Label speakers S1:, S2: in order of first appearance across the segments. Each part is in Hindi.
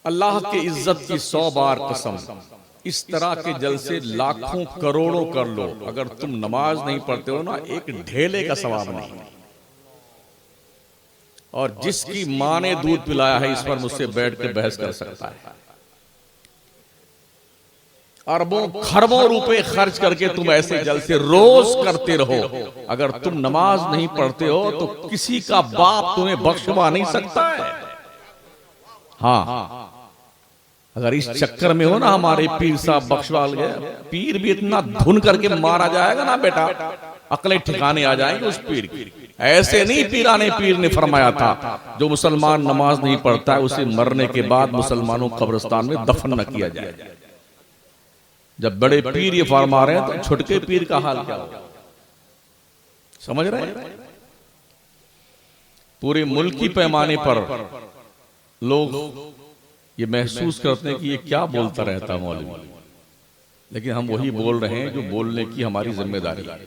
S1: अल्लाह के इज्जत की 100 बार कसम, इस तरह के जलसे लाखों करोड़ों कर लो, अगर तुम नमाज नहीं पढ़ते हो ना, एक ढेले का सवाब नहीं। और जिसकी मां ने दूध पिलाया है, इस पर मुझसे बैठ के बहस कर सकता है। अरबों खरबों रुपए खर्च करके तुम ऐसे जलसे रोज करते रहो, अगर तुम नमाज नहीं पढ़ते हो तो किसी का बाप तुम्हें बख्शवा नहीं सकता है। हाँ, अगर इस चक्कर में हो ना हमारे पीर साहब बख्शवाल गए, पीर भी इतना धुन करके मारा जाएगा ना बेटा, अकलें ठिकाने आ जाएंगे उस पीर की। ऐसे नहीं पीर ने फरमाया था, जो मुसलमान नमाज नहीं पढ़ता है उसे मरने के बाद मुसलमानों कब्रिस्तान में दफन न किया जाए। जब बड़े पीर ये फरमा रहे हैं तो छोटे पीर का हाल क्या होगा, समझ रहे हैं? पूरे मुल्की पैमाने पर लोग ये महसूस करते हैं कि ये क्या बोलता रहता है मौलवी, लेकिन हम वही बोल रहे हैं जो बोलने की हमारी जिम्मेदारी है।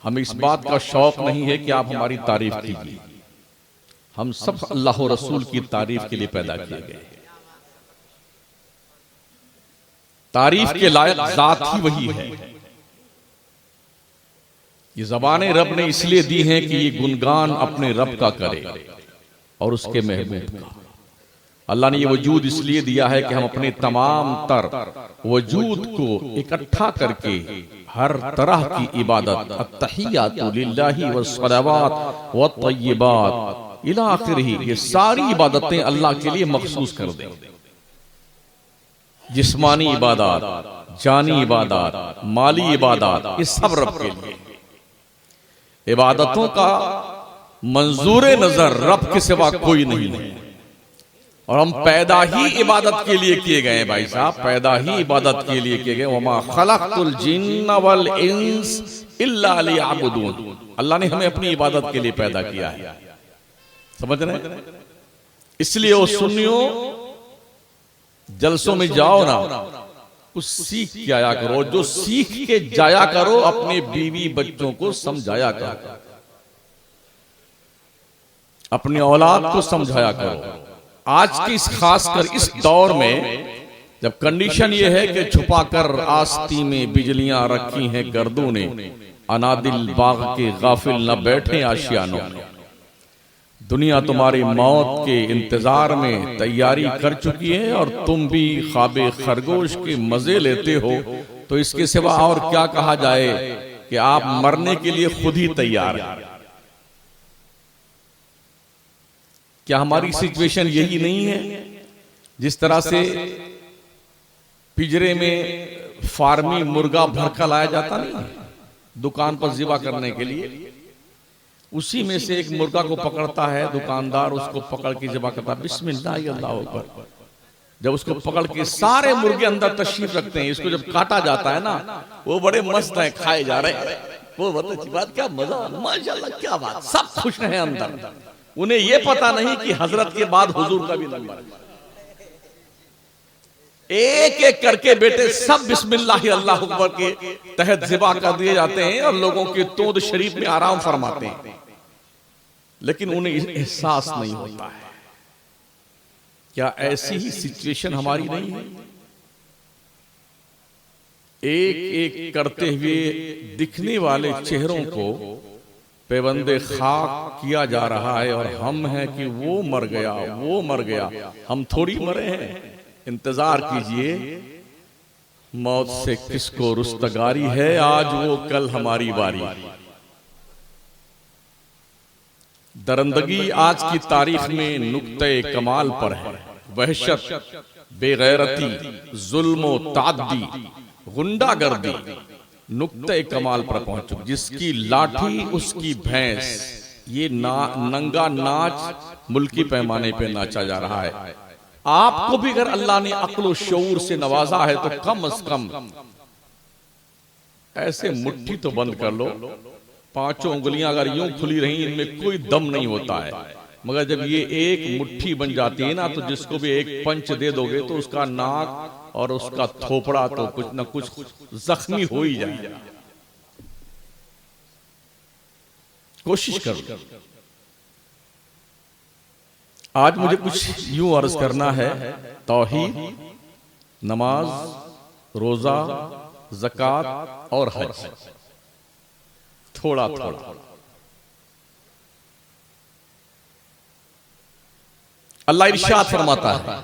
S1: हमें इस बात का शौक नहीं है कि आप हमारी तारीफ कीजिए, हम सब अल्लाह और रसूल की तारीफ के लिए पैदा किए गए। तारीफ के लायक जात ही वही है। ये ज़बानें रब ने इसलिए दी हैं कि ये गुणगान अपने रब का करे और उसके महबूब का। अल्लाह ने ये वजूद इसलिए दिया है कि हम अपने तमाम तर वजूद को इकट्ठा करके हर तरह की इबादत, अत्तहियातु लिल्लाहि वस्सलावात वत्तय्यिबात इला आखिरिही, ये सारी इबादतें अल्लाह के लिए मखसूस कर दें। जिस्मानी इबादत, जानी इबादत, माली इबादत, ये सब रब के लिए। इबादतों का मंजूर नजर रब के सिवा कोई नहीं है, और हम पैदा ही इबादत के लिए किए गए हैं भाई साहब, पैदा ही इबादत के लिए किए गए। वमा खलक़तुल जिन्न वल इंस इल्ला लियअबुदून, अल्लाह ने हमें अपनी इबादत के लिए पैदा किया है, समझ रहे हैं? इसलिए वो सुन्नियों जलसों में जाओ ना, कुछ सीख के आया करो, जो सीख के जाया करो अपने बीवी बच्चों को समझाया करो, अपनी औलाद को समझाया करो। आज के इस खासकर इस दौर में जब कंडीशन ये है कि छुपाकर आस्ती में बिजलियां रखी हैं गर्दों ने, अनादिल बाग के गाफिल न बैठे आशियानों में। दुनिया तुम्हारी मौत के इंतजार में तैयारी कर चुकी है और तुम भी ख्वाबे खरगोश के मजे लेते हो, तो इसके सिवा और क्या कहा जाए कि आप मरने के लिए खुद ही तैयार हैं। क्या हमारी सिचुएशन यही नहीं है? जिस तरह से पिंजरे में फार्मी मुर्गा भरकर लाया जाता नहीं दुकान पर ज़िबा करने के लिए, उसी में से एक मुर्गा को पकड़ता है दुकानदार, उसको पकड़ के ज़िबा करता है, बिस्मिल्लाह अल्लाहु अकबर। जब उसको पकड़ के सारे मुर्गे अंदर तशरीफ रखते हैं, इसको जब काटा जाता है ना, वो बड़े मस्त है, खाए जा रहे हैं, वो बहुत अच्छी बात, क्या मजा, माशाल्लाह क्या बात, सब खुश हैं अंदर। उन्हें ये पता नहीं कि हजरत के बाद हुजूर का भी नंबर है। एक एक करके बेटे सब बिस्मिल्लाह अल्लाहु अकबर के तहत ज़िबा कर दिए जाते हैं और लोगों के तोद शरीफ में आराम फरमाते हैं, लेकिन उन्हें एहसास नहीं होता है। क्या ऐसी ही सिचुएशन हमारी नहीं है? एक एक करते हुए दिखने वाले चेहरों को पेबंदे खाक किया जा रहा है, और हम हैं कि वो मर गया, वो मर गया, हम थोड़ी मरे हैं। इंतजार कीजिए, मौत से किसको रुस्तगारी है, आज वो कल हमारी बारी। दरंदगी आज की तारीख में नुक्ते कमाल पर है। वहशत, बेगैरती, जुल्म, ताद्दी, गुंडागर्दी नुक्ते कमाल पर पहुंच चुकी। जिसकी लाठी उसकी भैंस, ये नंगा नाच मुल्की पैमाने पे नाचा जा रहा है। आपको भी अगर अल्लाह ने अक्ल और शऊर से नवाजा है तो कम से कम ऐसे मुट्ठी तो बंद कर लो। पांचों उंगलियां अगर यूं खुली रही, इनमें कोई दम नहीं होता है, मगर जब ये एक मुट्ठी बन जाती है ना, तो जिसको भी एक पंच दे दोगे तो उसका नाक और उसका थोपड़ा तो कुछ न कुछ जख्मी हो ही जाएगा। कोशिश करो। आज मुझे कुछ यूं अर्ज करना है। तौहीद, नमाज, रोजा, ज़कात और हज, थोड़ा थोड़ा। अल्लाह इरशाद फरमाता है,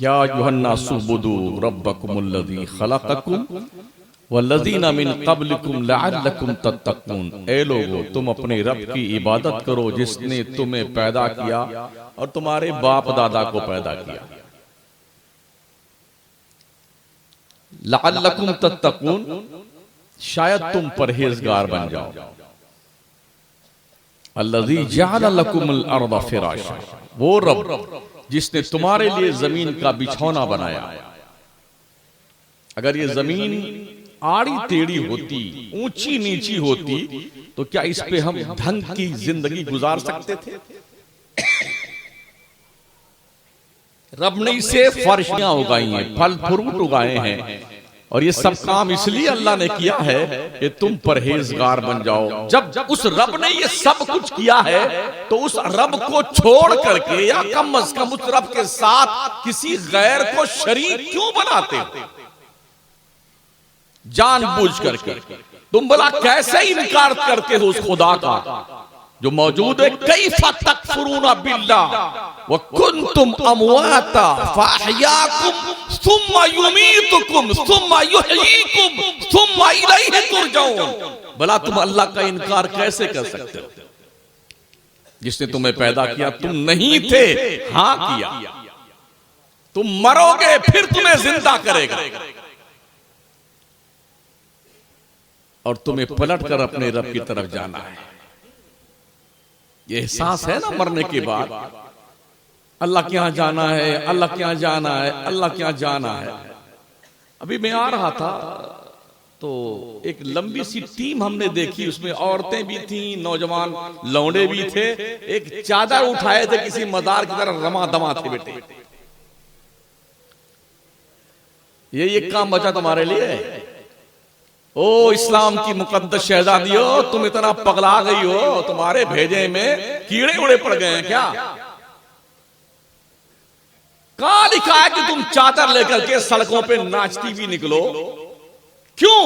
S1: या अय्युहन्नासु उ'बुदू रब्बकुमुल्लज़ी खलक़कुम वल्लज़ीना मिन क़ब्लिकुम लअल्लकुम तत्तक़ून। ए लोगो, तुम अपने रब की इबादत करो जिसने तुम्हें पैदा किया और तुम्हारे बाप दादा को पैदा किया। लअल्लकुम तत्तक़ून, शायद तुम परहेजगार बन जाओ। अल्लज़ी जअल लकुमुल अर्ज़ फ़िराशा, वो रब जिसने तुम्हारे लिए जमीन का बिछौना बनाया। अगर ये जमीन आड़ी टेढ़ी होती, ऊंची नीची होती, तो क्या इस पे हम ढंग की जिंदगी गुजार सकते थे? रब ने इसे फर्शियां उगाई हैं, फल फ्रूट उगाए हैं, और ये सब काम इसलिए अल्लाह ने किया है कि तुम परहेजगार बन जाओ। जब उस रब ने ये सब कुछ किया है, तो उस रब को छोड़ करके या कम अज कम उस रब के साथ किसी गैर को शरीक क्यों बनाते हो? जानबूझ करके तुम भला कैसे इनकार करते हो उस खुदा का जो मौजूद है? कैफ़ तकफुरून बिल्लाह व कुंतुम अमवाता फअहयाकुम सुम्मा युमीतुकुम सुम्मा युहयीकुम सुम्मा इलैहि तुरजऊन। भला तुम अल्लाह का इनकार कैसे कर सकते हो जिसने तुम्हें पैदा किया? तुम नहीं थे, हां किया। तुम मरोगे, फिर तुम्हें जिंदा करेगा, और तुम्हें पलट कर अपने रब की तरफ जाना है। ये एहसास है ना मरने के बाद, अल्लाह के यहां जाना है, अल्लाह के यहां जाना है, अल्लाह के यहां जाना है। अभी मैं आ रहा था तो एक लंबी सी टीम हमने देखी, उसमें औरतें भी थी, नौजवान लौंडे भी थे। एक चादर उठाए थे, किसी मजार की तरह रमा दमा थे। बेटे, ये काम बचा तुम्हारे लिए? ओ इस्लाम की मुकद्दस शहजादियों, तुम इतना पगला गई हो, तुम्हारे भेजे में कीड़े उड़े पड़ गए हैं क्या? कहां लिखा है कि तुम चादर लेकर के सड़कों पे नाचती भी निकलो? क्यों?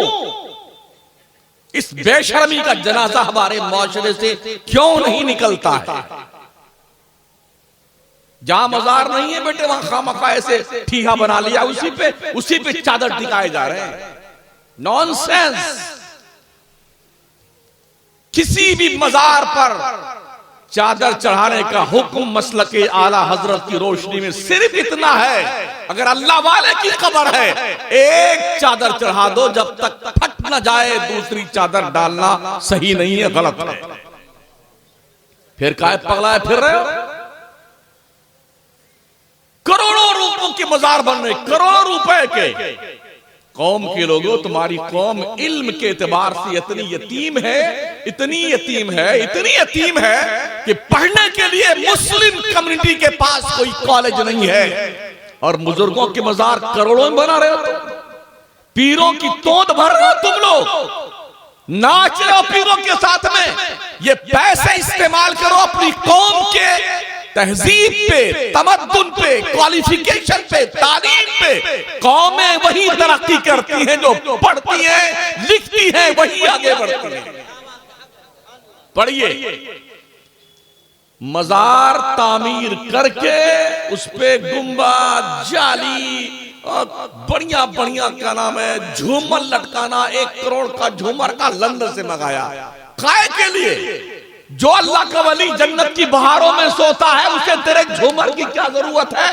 S1: इस बेशर्मी का जनाजा हमारे माशरे से क्यों नहीं निकलता है? जहां मजार नहीं है बेटे, वहां खामखा ऐसे ठीहा बना लिया, उसी पे चादर टिकाए जा रहे हैं। नॉनसेंस। किसी भी मजार पर चादर चढ़ाने का हुक्म मसलके आला हजरत की रोशनी में सिर्फ इतना है, अगर अल्लाह वाले की खबर है, एक चादर चढ़ा दो, जब तक फट न जाए दूसरी चादर डालना सही नहीं है, गलत है। फिर काहे पगलाए फिर रहे हो? करोड़ों रुपयों के मजार बन रहे, करोड़ों रुपए के। कौम के लोगों, तुम्हारी कौम इल्म के एतबार से इतनी यतीम है, इतनी यतीम है, इतनी यतीम है कि पढ़ने के लिए मुस्लिम कम्युनिटी के पास कोई कॉलेज नहीं है, और बुजुर्गों के मजार करोड़ों में बना रहे हो। पीरों की तोंद भर रहे हो तुम लोग, नाच रहे हो पीरों के साथ में। ये पैसे इस्तेमाल करो अपनी कौम के तहजीब पे, तमद्दुन पे, क्वालिफिकेशन पे, तालीम पे। कौमें वही तरक्की करती हैं जो पढ़ती हैं, लिखती हैं, वही आगे बढ़ती हैं। पढ़िए, मजार तामीर करके उस पे गुंबद, जाली और बढ़िया बढ़िया क्या नाम है, झूमर लटकाना। 1 करोड़ का झूमर का लंदन से मंगाया। काय के लिए? जो अल्लाह का वली जन्नत की बहारों में सोता है, उसे तेरे झूमर की क्या जरूरत है?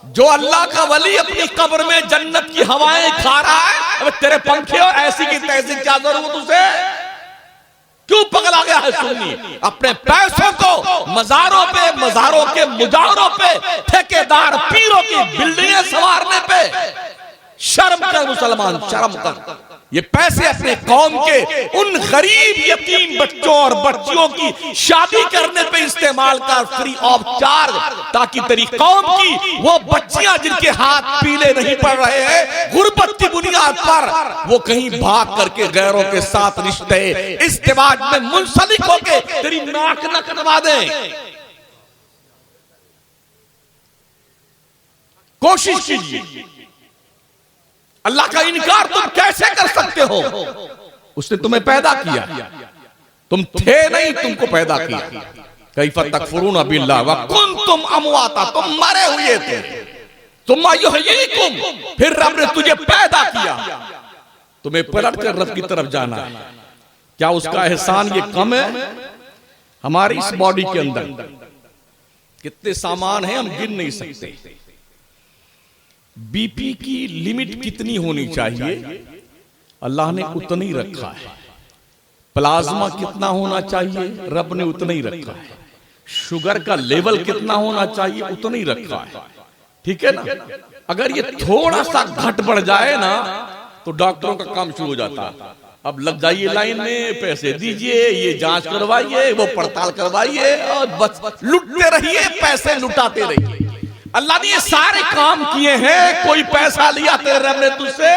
S1: जो अल्लाह का वली अपनी कब्र में जन्नत की हवाएं खा रहा है, अब तेरे पंखे और ऐसी की तैसी क्या जरूरत उसे? क्यों पगला गया है सुन्नी? अपने पैसों को मजारों पे, मजारों के मुजारों पे, ठेकेदार पीरों की बिल्डिंगें संवारने पे शर्म कर मुसलमान, शर्म कर। ये पैसे अपने कौम के उन गरीब यतीम बच्चों और बच्चियों की शादी करने पे इस्तेमाल कर, फ्री ऑफ चार्ज, ताकि तेरी कौम की वो बच्चियां जिनके हाथ पीले नहीं पड़ रहे हैं, गुर्बत की बुनियाद पर वो कहीं भाग करके गैरों के साथ रिश्ते इस्तेमाल में मुंसलिक होके तेरी नाक न कटवा दें। कोशिश कीजिए। अल्लाह का इनकार तुम कैसे कर सकते हो? उसने तुम्हें पैदा किया, तुम थे नहीं, तुमको पैदा किया। कैफ़ तकफुरून बिल्लाह व कुंतुम अमवाता, तुम मरे हुए थे, तुम युहयीकुम, फिर रब ने तुझे पैदा किया, तुम्हें पलट कर रब की तरफ जाना है। क्या उसका एहसान ये कम है? हमारी इस बॉडी के अंदर कितने सामान हैं हम गिन नहीं सकते। बीपी की लिमिट कितनी होनी चाहिए? अल्लाह ने उतना ही रखा है। प्लाज्मा कितना होना चाहिए? रब ने उतना ही रखा है। शुगर का लेवल कितना होना चाहिए? उतना ही रखा है। ठीक है ना? अगर ये थोड़ा सा घट बढ़ जाए ना तो डॉक्टरों का काम शुरू हो जाता है। अब लग जाइए लाइन में, पैसे दीजिए, ये जांच करवाइए, वो पड़ताल करवाइए, और बस लुटते रहिए, पैसे लुटाते रहिए। अल्लाह ने ये सारे काम किए हैं, कोई पैसा लिया तेरे रब ने तुझसे?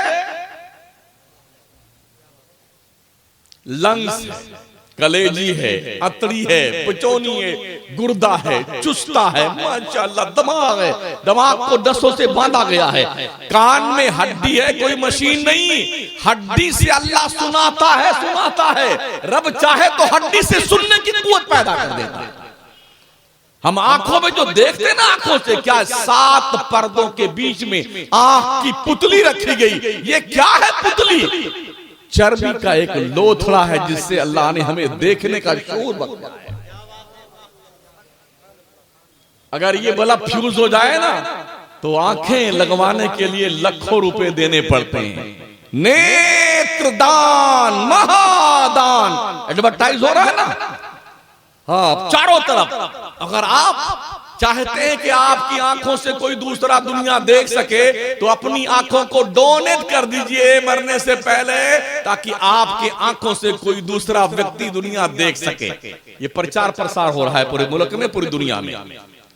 S1: लंग्स है, कलेजी है, अतड़ी है, पचौनी है, गुर्दा है, चुस्ता है, माशाअल्लाह दिमाग है, दिमाग को नसों से बांधा गया है। कान में हड्डी है, कोई मशीन नहीं, हड्डी से अल्लाह सुनाता है। रब चाहे तो हड्डी से सुनने की कुव्वत पैदा कर देता है। हम आंखों में जो देखते ना, आंखों से क्या 7 पर्दों के बीच में आंख की पुतली रखी गई। ये क्या है पुतली? चर्बी का एक लोथड़ा है जिससे अल्लाह ने हमें देखने का शऊर बख्शा है। अगर ये बल्ब फ्यूज हो जाए ना तो आंखें लगवाने के लिए लाखों रुपए देने पड़ते हैं। नेत्रदान, महादान एडवर्टाइज हो रहा है ना, हाँ, चारों तरफ। अगर आप चाहते हैं कि आपकी आंखों से कोई दूसरा दुनिया देख सके तो अपनी आंखों को डोनेट कर दीजिए मरने से पहले, ताकि आपकी आंखों से कोई दूसरा व्यक्ति दुनिया देख सके। ये प्रचार प्रसार हो रहा है पूरे मुल्क में, पूरी दुनिया में।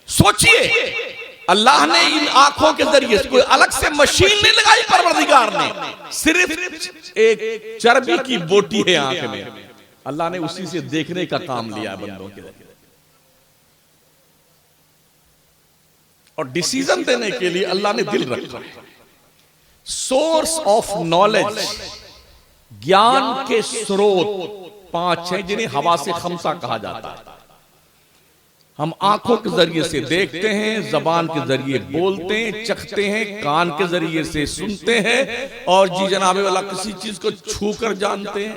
S1: सोचिए, अल्लाह ने इन आंखों के जरिए कोई अलग से मशीन नहीं लगाई, परवरदिगार ने सिर्फ एक चर्बी की बोटी है आंख में, अल्लाह ने उसी से देखने का काम लिया बंदों के जरिए। और डिसीजन देने के लिए अल्लाह ने दिल रखा है। सोर्स ऑफ नॉलेज, ज्ञान के स्रोत 5 हैं जिन्हें हवा से खमसा कहा जाता है। हम आंखों के जरिए से देखते हैं, जबान के जरिए बोलते हैं, चखते हैं, कान के जरिए से सुनते हैं, और जी जनाबे वाला किसी चीज को छू कर जानते हैं,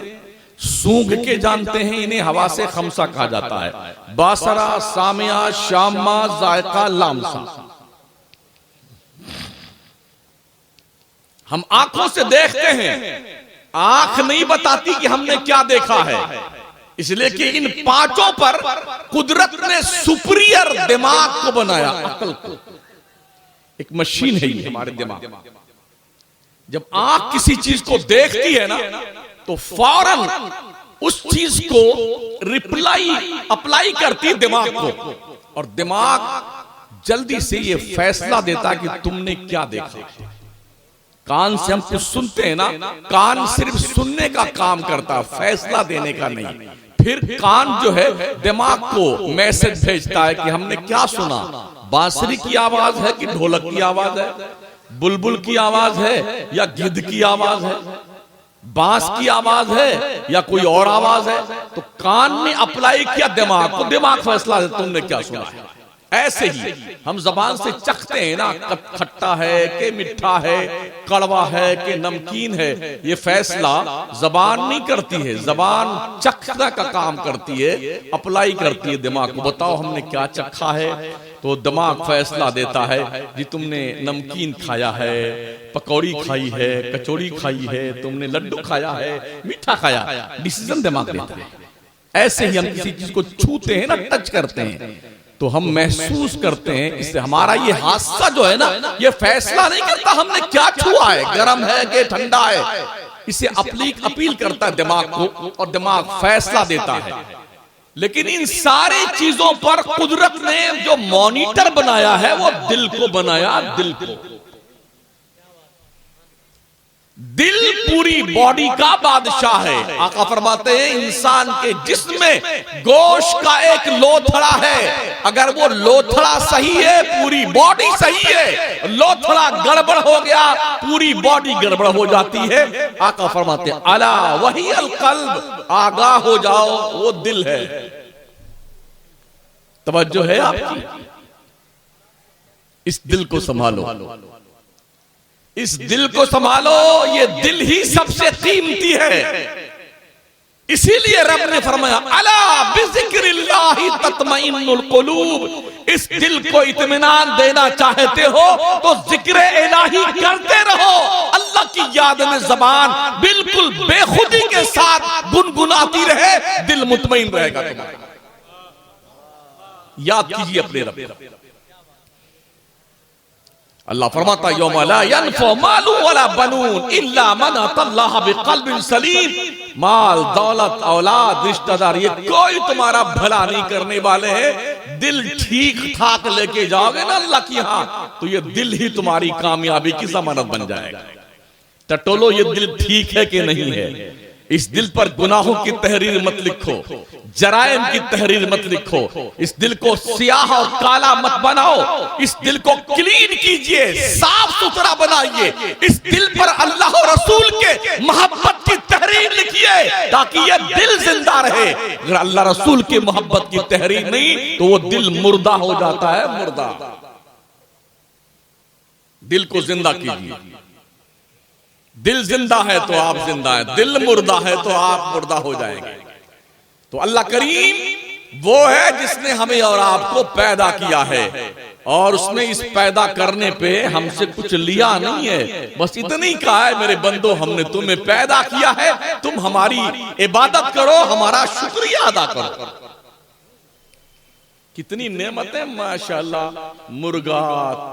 S1: सूंघ के जानते हैं। इन्हें हवा से खमसा कहा जाता है। बासरा, सामिया, शामा, जायका, लामसा। हम आंखों से देखते हैं, आंख नहीं बताती कि हमने क्या देखा है, इसलिए कि इन 5 पर कुदरत ने सुपीरियर दिमाग को बनाया, अकल को। एक मशीन है ये हमारे दिमाग। जब आंख किसी चीज को देखती है ना तो फौरन उस चीज को अप्लाई करती है दिमाग को, और दिमाग जल्दी से ये फैसला देता कि तुमने क्या देखा। कान से हम कुछ सुनते हैं ना, कान सिर्फ सुनने का काम करता, फैसला देने का नहीं। फिर कान जो है दिमाग को मैसेज भेजता है कि हमने क्या सुना। बांसुरी की आवाज है कि ढोलक की आवाज है, बुलबुल की आवाज है या गिद्ध की आवाज है, बांस की आवाज है या कोई और आवाज है। तो कान ने अप्लाई किया दिमाग को, दिमाग फैसला दे तुमने क्या सुना है। ऐसे ही हम जबान से चखते हैं ना, खट्टा है कि मीठा है, कड़वा है कि नमकीन है, ये फैसला जबान नहीं करती है, जबान चखना का काम करती है, अप्लाई करती है दिमाग को। बताओ हमने क्या चखा है, तो दिमाग फैसला देता है जी तुमने नमकीन खाया है, पकौड़ी खाई है, कचौड़ी खाई है, तुमने लड्डू खाया है, मीठा खाया। डिसीजन दिमाग देता है। ऐसे ही हम किसी चीज को छूते हैं ना, टच करते हैं, तो हम महसूस करते हैं। इससे हमारा ये हादसा जो है ना, ये फैसला नहीं करता हमने क्या छुआ है, गर्म है कि ठंडा है। इसे अपील करता है दिमाग को, और दिमाग फैसला देता है। लेकिन इन सारी चीजों पर कुदरत ने जो मॉनिटर बनाया है वो दिल को बनाया, दिल को। दिल पूरी बॉडी का बादशाह है। आका फरमाते हैं इंसान के जिस्म में गोश्त का एक लोथड़ा है, अगर वो लोथड़ा सही है पूरी बॉडी सही है, लोथड़ा गड़बड़ हो गया पूरी बॉडी गड़बड़ हो जाती है। आका फरमाते हैं अला वही अल कल्ब, आगाह हो जाओ वो दिल है। तवज्जो है आपकी, इस दिल को संभालो, इस दिल को संभालो, ये दिल ही सबसे कीमती है। इसीलिए रब ने फरमाया अला बिज़िक्रिल्लाहि तत्मइन्नुल कुलूब, इस दिल को इत्मीनान देना चाहते हो तो जिक्र इलाही करते रहो। अल्लाह की याद में ज़बान बिल्कुल बेखुदी के साथ गुनगुनाती रहे, दिल मुतमईन रहेगा तुम्हारा। याद कीजिए अपने रब। अल्लाह फरमाता यौमा ला यनफउ मालु वला बनून इल्ला मन अतल्लाह बिक़ल्बिन सलीम, माल दौलत औलाद रिश्तेदार ये कोई तुम्हारा भला नहीं करने वाले हैं। दिल ठीक ठाक लेके जाओगे ना अल्लाह की यहां, तो ये दिल ही तुम्हारी कामयाबी की जमानत बन जाएगा। टटोलो ये दिल ठीक है कि नहीं है। इस दिल पर गुनाहों की तहरीर मत लिखो, जराइम की तहरीर मत लिखो, इस दिल को सियाह और काला मत बनाओ, इस दिल को क्लीन कीजिए, साफ सुथरा बनाइए। इस दिल पर अल्लाह और रसूल के मोहब्बत की तहरीर लिखिए ताकि ये दिल जिंदा रहे। अगर अल्लाह रसूल की मोहब्बत की तहरीर नहीं तो वो दिल मुर्दा हो जाता है, मुर्दा। दिल को जिंदा कीजिए। दिल जिंदा है तो आप जिंदा है, दिल मुर्दा है तो आप मुर्दा हो जाएंगे। तो अल्लाह करीम वो है जिसने हमें और आपको पैदा किया है, और उसने इस पैदा करने पे हमसे कुछ लिया नहीं है, बस इतनी कहा है मेरे बंदो हमने तुम्हें पैदा किया है, तुम हमारी इबादत करो, हमारा शुक्रिया अदा करो। कितनी नेमतें माशाअल्लाह, मुर्गा,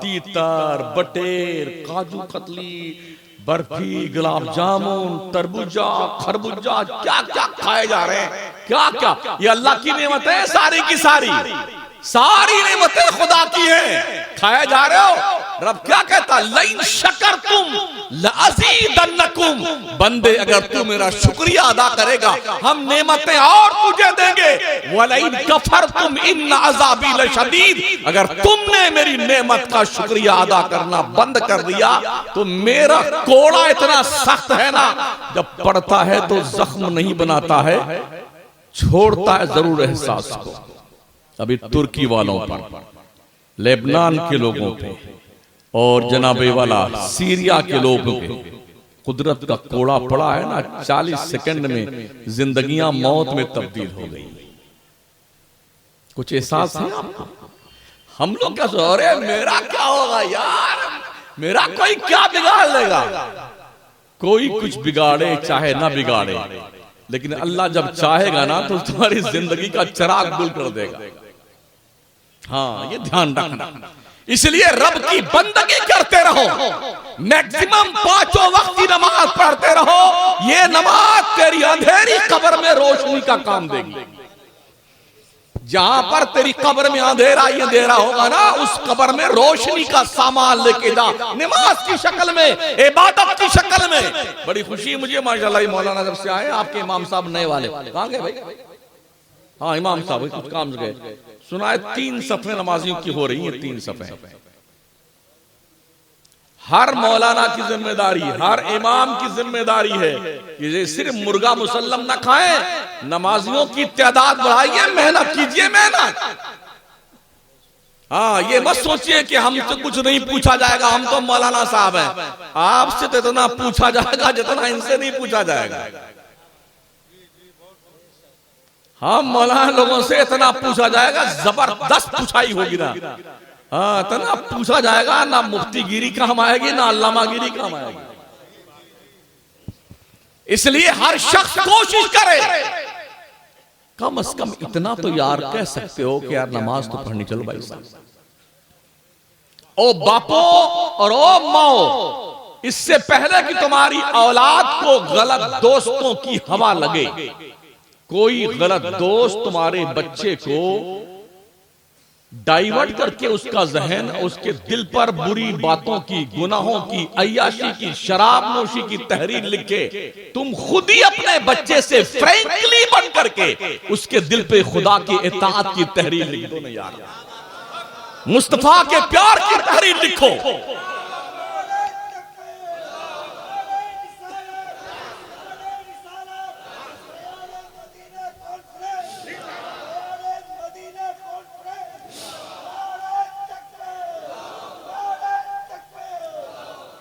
S1: तीतर, बटेर, काजू कतली, बर्फी, गुलाब जामुन, तरबूजा, खरबूजा, क्या क्या खाए जा रहे हैं, क्या क्या। ये अल्लाह की नेमत है, सारी की सारी नेमतें खुदा की हैं, खाए जा रहे हो। रब क्या कहता, लइन शकरतुम लअज़ीदन्नकुम, बंदे अगर तू मेरा शुक्रिया अदा करेगा हम नेमतें और तुझे देंगे। वलइन कफरतुम इन्न अज़ाबी लशदीद, अगर तुमने मेरी नेमत का शुक्रिया अदा करना बंद कर दिया तो मेरा कोड़ा इतना सख्त है ना, जब पड़ता है तो जख्म नहीं बनाता है, छोड़ता है जरूर एहसास को। अभी तुर्की वालों पर, लेबनान के लोगों पे और जनाबे वाला सीरिया के लोगों पे कुदरत का कोड़ा पड़ा है ना, 40 सेकंड में जिंदगियां मौत में तब्दील हो गई। कुछ एहसास है आपको? हम लोग क्या सोच रहे हैं, मेरा क्या होगा यार, मेरा कोई क्या बिगाड़ लेगा। कोई कुछ बिगाड़े चाहे ना बिगाड़े, लेकिन अल्लाह जब चाहेगा ना तो तुम्हारी जिंदगी का चिराग गुल कर देगा। हाँ, ये ध्यान रखना। इसलिए रब की बंदगी करते रहो, मैक्सिमम 5 वक्त की नमाज पढ़ते रहो। ये नमाज तेरी अंधेरी कब्र में रोशनी का काम देगी। जहां पर तेरी कब्र में अंधेरा ही अंधेरा होगा ना, उस कब्र में रोशनी का सामान लेके जा, नमाज की शक्ल में, इबादत की शक्ल में। बड़ी खुशी मुझे माशाल्लाह, मौलाना जब से आए आपके इमाम साहब नए वाले, कहां गए भाई? हाँ इमाम साहब कुछ काम से गए। सुना है 3 सफ़े नमाजियों की हो रही है, 3 सफ़े। हर मौलाना की जिम्मेदारी, हर इमाम की जिम्मेदारी है कि सिर्फ मुर्गा मुसल्लम ना खाएं, नमाजियों की तादाद बढ़ाइए, मेहनत कीजिए, मेहनत। हाँ, ये मत सोचिए कि हमसे कुछ नहीं पूछा जाएगा, हम तो मौलाना साहब हैं। आपसे तो इतना पूछा जाएगा जितना इनसे नहीं पूछा जाएगा। हम मौलाना लोगों से इतना पूछा जाएगा, जबरदस्त पूछाई होगी ना। हाँ, इतना पूछा जाएगा, ना मुफ्तीगिरी काम आएगी ना अल्लामागिरी काम आएगी। इसलिए हर शख्स कोशिश करे, कम से कम इतना तो यार कह सकते हो कि यार नमाज तो पढ़नी, चलो भाई साहब। ओ बापो और ओ माओ, इससे पहले कि तुम्हारी औलाद को गलत दोस्तों की हवा लगे, कोई गलत दोस्त तुम्हारे बच्चे को डाइवर्ट करके उसका जहन, उसके दिल पर बुरी बातों की, गुनाहों की, अय्याशी की, शराब नोशी की तहरीर लिखे। तुम खुद ही अपने बच्चे से फ्रैंकली बन करके उसके दिल पे खुदा की इताअत की तहरीर लिख दो ना यार, मुस्तफा के प्यार की तहरीर लिखो।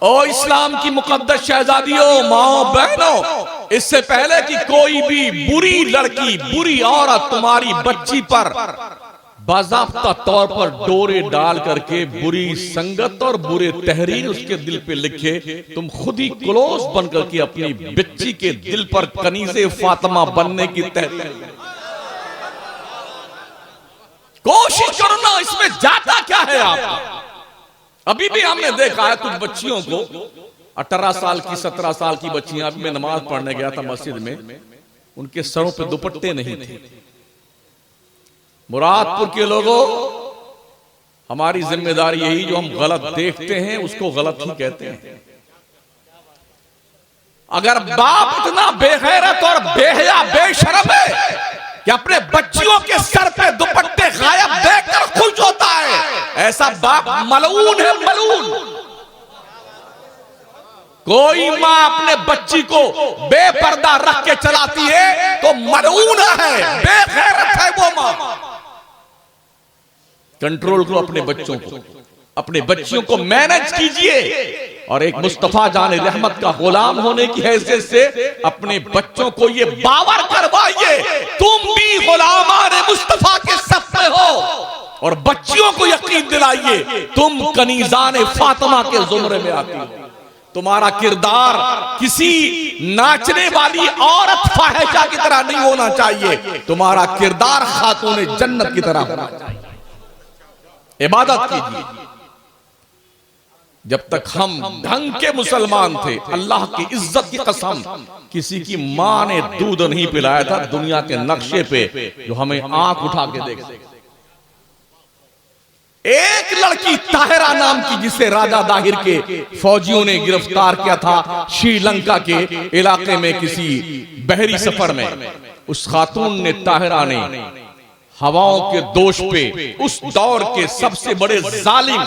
S1: ओ इस्लाम की मुकद्दस शहजादियों, माओ बहनों, इससे पहले कि कोई भी बुरी लड़की, बुरी औरत तुम्हारी बच्ची पर बाज़ाब्ता तौर पर डोरे डाल करके बुरी संगत और बुरे तहरीर उसके दिल पे लिखे, तुम खुद ही क्लोज बन करके अपनी बच्ची के दिल पर कनीज़े फातिमा बनने की तहरीर कोशिश करो ना। इसमें जाता क्या है आपका? अभी भी हमने देखा है कुछ बच्चियों को, 18 साल की, 17 साल की बच्चियां, अभी मैं नमाज पढ़ने गया था मस्जिद में, उनके सरों पे दुपट्टे नहीं थे। मुरादपुर के लोगों, हमारी जिम्मेदारी यही, जो हम गलत देखते हैं उसको गलत ही कहते हैं। अगर बाप इतना बेगैरत और बेहया बेशरम है कि अपने बच्चियों के सर पे दुपट्टे गायब देखकर खुश होता है, ऐसा बाप मलऊन है, मलऊन। कोई माँ अपने बच्ची को बेपर्दा रख के चलाती है तो मलऊन है, बेगैरत है वो माँ। कंट्रोल करो अपने बच्चों को, अपने बच्चियों को मैनेज कीजिए, और एक मुस्तफा जाने रहमत का गुलाम होने की हैसियत से अपने बच्चों को ये बावर करवाइए तुम भी गुलामाने मुस्तफा के सफ में हो, और बच्चियों को यकीन दिलाइए तुम कनीज़ाने फातिमा के जुमरे में आती हो। तुम्हारा किरदार किसी नाचने वाली औरत फाहिशा की तरह नहीं होना चाहिए, तुम्हारा किरदार खातून जन्नत की तरह होना चाहिए। इबादत कीजिए। जब तक हम ढंग के मुसलमान थे, अल्लाह की इज्जत की कसम, किसी की मां ने दूध नहीं पिलाया था दुनिया के नक्शे पे जो हमें आंख उठा के देख। एक लड़की ताहिरा नाम की, जिसे राजा दाहिर के फौजियों ने गिरफ्तार किया था श्रीलंका के इलाके में किसी बहरी सफर में, उस खातून ने, ताहिरा ने हवाओं के दोष पे उस दौर के सबसे बड़े जालिम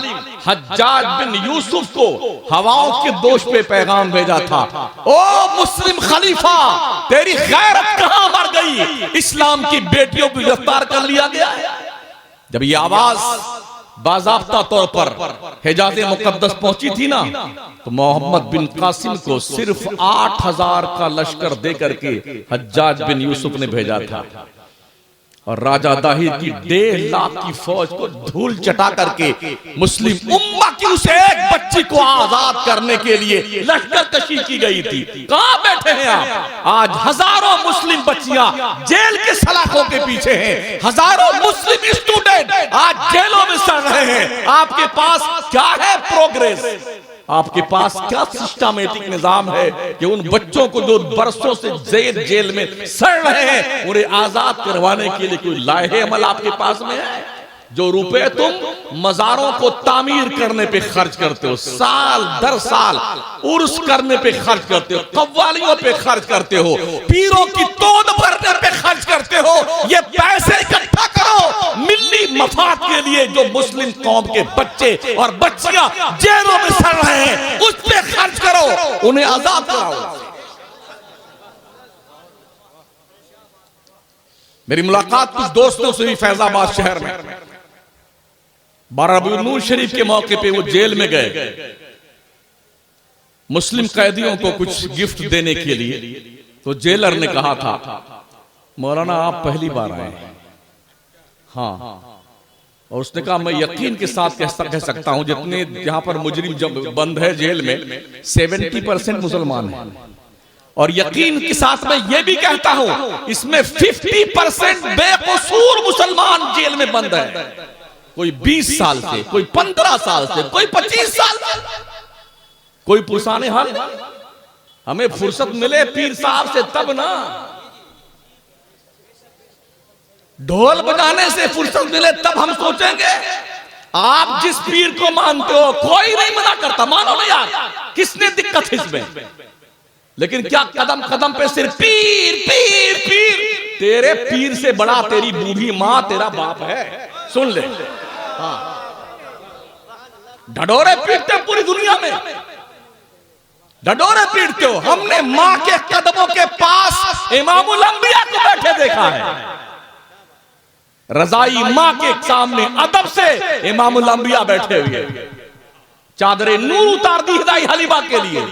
S1: हज्जाज बिन यूसुफ को हवाओं के दोष पे पैगाम भेजा था, ओ मुस्लिम खलीफा, तेरी गैरत कहां मर गई? इस्लाम की बेटियों को गिरफ्तार कर लिया गया है। जब ये आवाज बाज़ाब्ता तौर पर हिजाज़े मुक़द्दस पहुंची थी ना, तो मोहम्मद बिन कासिम को सिर्फ 8000 का लश्कर दे करके हज्जाज बिन यूसुफ ने भेजा था, और राजा दाहिर की 1.5 लाख की फौज को धूल चटा करके मुस्लिम उम्मा की उस एक बच्ची को आजाद करने के लिए लश्कर कशी की गई थी। कहां बैठे हैं आप? आज हजारों मुस्लिम बच्चियां जेल के सलाखों के पीछे हैं, हजारों मुस्लिम स्टूडेंट आज जेलों में सड़ रहे हैं। आपके पास क्या है प्रोग्रेस? आपके पास क्या सिस्टमेटिक निजाम है कि उन बच्चों को जो बरसों से जेल में सड़ रहे हैं उन्हें आजाद करवाने के लिए कोई लाहे अमल आपके पास में है? जो रुपए तुम मजारों को तामीर करने पे खर्च करते हो, साल दर साल उर्स करने पे खर्च करते हो, कव्वालियों पे खर्च करते हो, पीरों की तोड़ भरने पे खर्च करते हो, ये पैसे इकट्ठा करो मिल्ली मफाद के लिए। जो मुस्लिम कौम के बच्चे और बच्चियां जेलों में सड़ रहे हैं उस पे खर्च करो, उन्हें आजाद कराओ। मेरी मुलाकात कुछ दोस्तों से हुई फैजाबाद शहर में। 12 रबीउल शरीफ के मौके पे वो जेल में गए मुस्लिम कैदियों को कुछ गिफ्ट देने के लिए। तो जेलर ने कहा था, मौलाना आप पहली बार आए हैं? हाँ। और उसने कहा, मैं यकीन के साथ कह सकता हूं जितने जहां पर मुजरिम जब बंद है जेल में 70% मुसलमान हैं, और यकीन के साथ मैं ये भी कहता हूं इसमें 50% बेकसूर मुसलमान जेल में बंद है। कोई 20 साल से, कोई 15 साल से, कोई 25 साल से, कोई पुरसाने हाल। हमें फुर्सत मिले पीर साहब से तब ना। ढोल बजाने से फुर्सत मिले तब हम सोचेंगे। आप जिस पीर को मानते हो कोई नहीं मना करता, मानो ना यार, किसने दिक्कत है इसमें। लेकिन क्या कदम कदम पे सिर्फ पीर पीर पीर। तेरे पीर से बड़ा तेरी बूढ़ी मां तेरा बाप है, सुन ले। हाँ, ढडोरे पीटते पूरी दुनिया में, ढडोरे पीटते हो। हमने मां के कदमों के पास इमामुल अंबिया को बैठे देखा है। रजाई मां के सामने अदब से इमामुल अंबिया बैठे हुए, चादरे नूर उतार दी हिदाई हलीमा के लिए,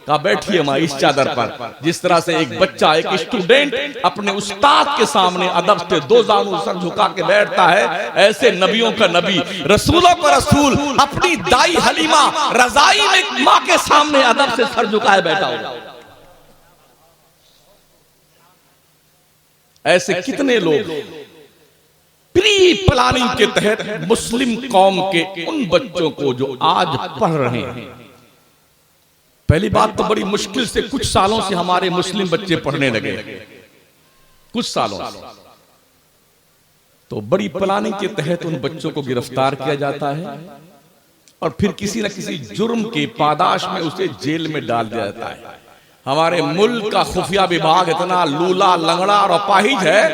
S1: कहा बैठिए मां इस चादर पर। जिस तरह से एक बच्चा, एक स्टूडेंट अपने उस्ताद के सामने अदब से दो जानू सर झुका के बैठता है, ऐसे नबियों का नबी, रसूलों का रसूल अपनी दाई हलीमा रजाई में मां के सामने अदब से सर झुकाए बैठा हो। ऐसे कितने लोग प्री प्लानिंग के तहत मुस्लिम कौम के उन बच्चों को जो आज पढ़ रहे हैं। पहली बात तो बड़ी मुश्किल से कुछ सालों से हमारे मुस्लिम बच्चे पढ़ने लगे, कुछ सालों से। तो बड़ी प्लानिंग के तहत उन बच्चों को गिरफ्तार किया जाता है और फिर किसी न किसी जुर्म के पादाश में उसे जेल में डाल दिया जाता है। हमारे मुल्क का खुफिया विभाग इतना लूला लंगड़ा और अपाहिज है,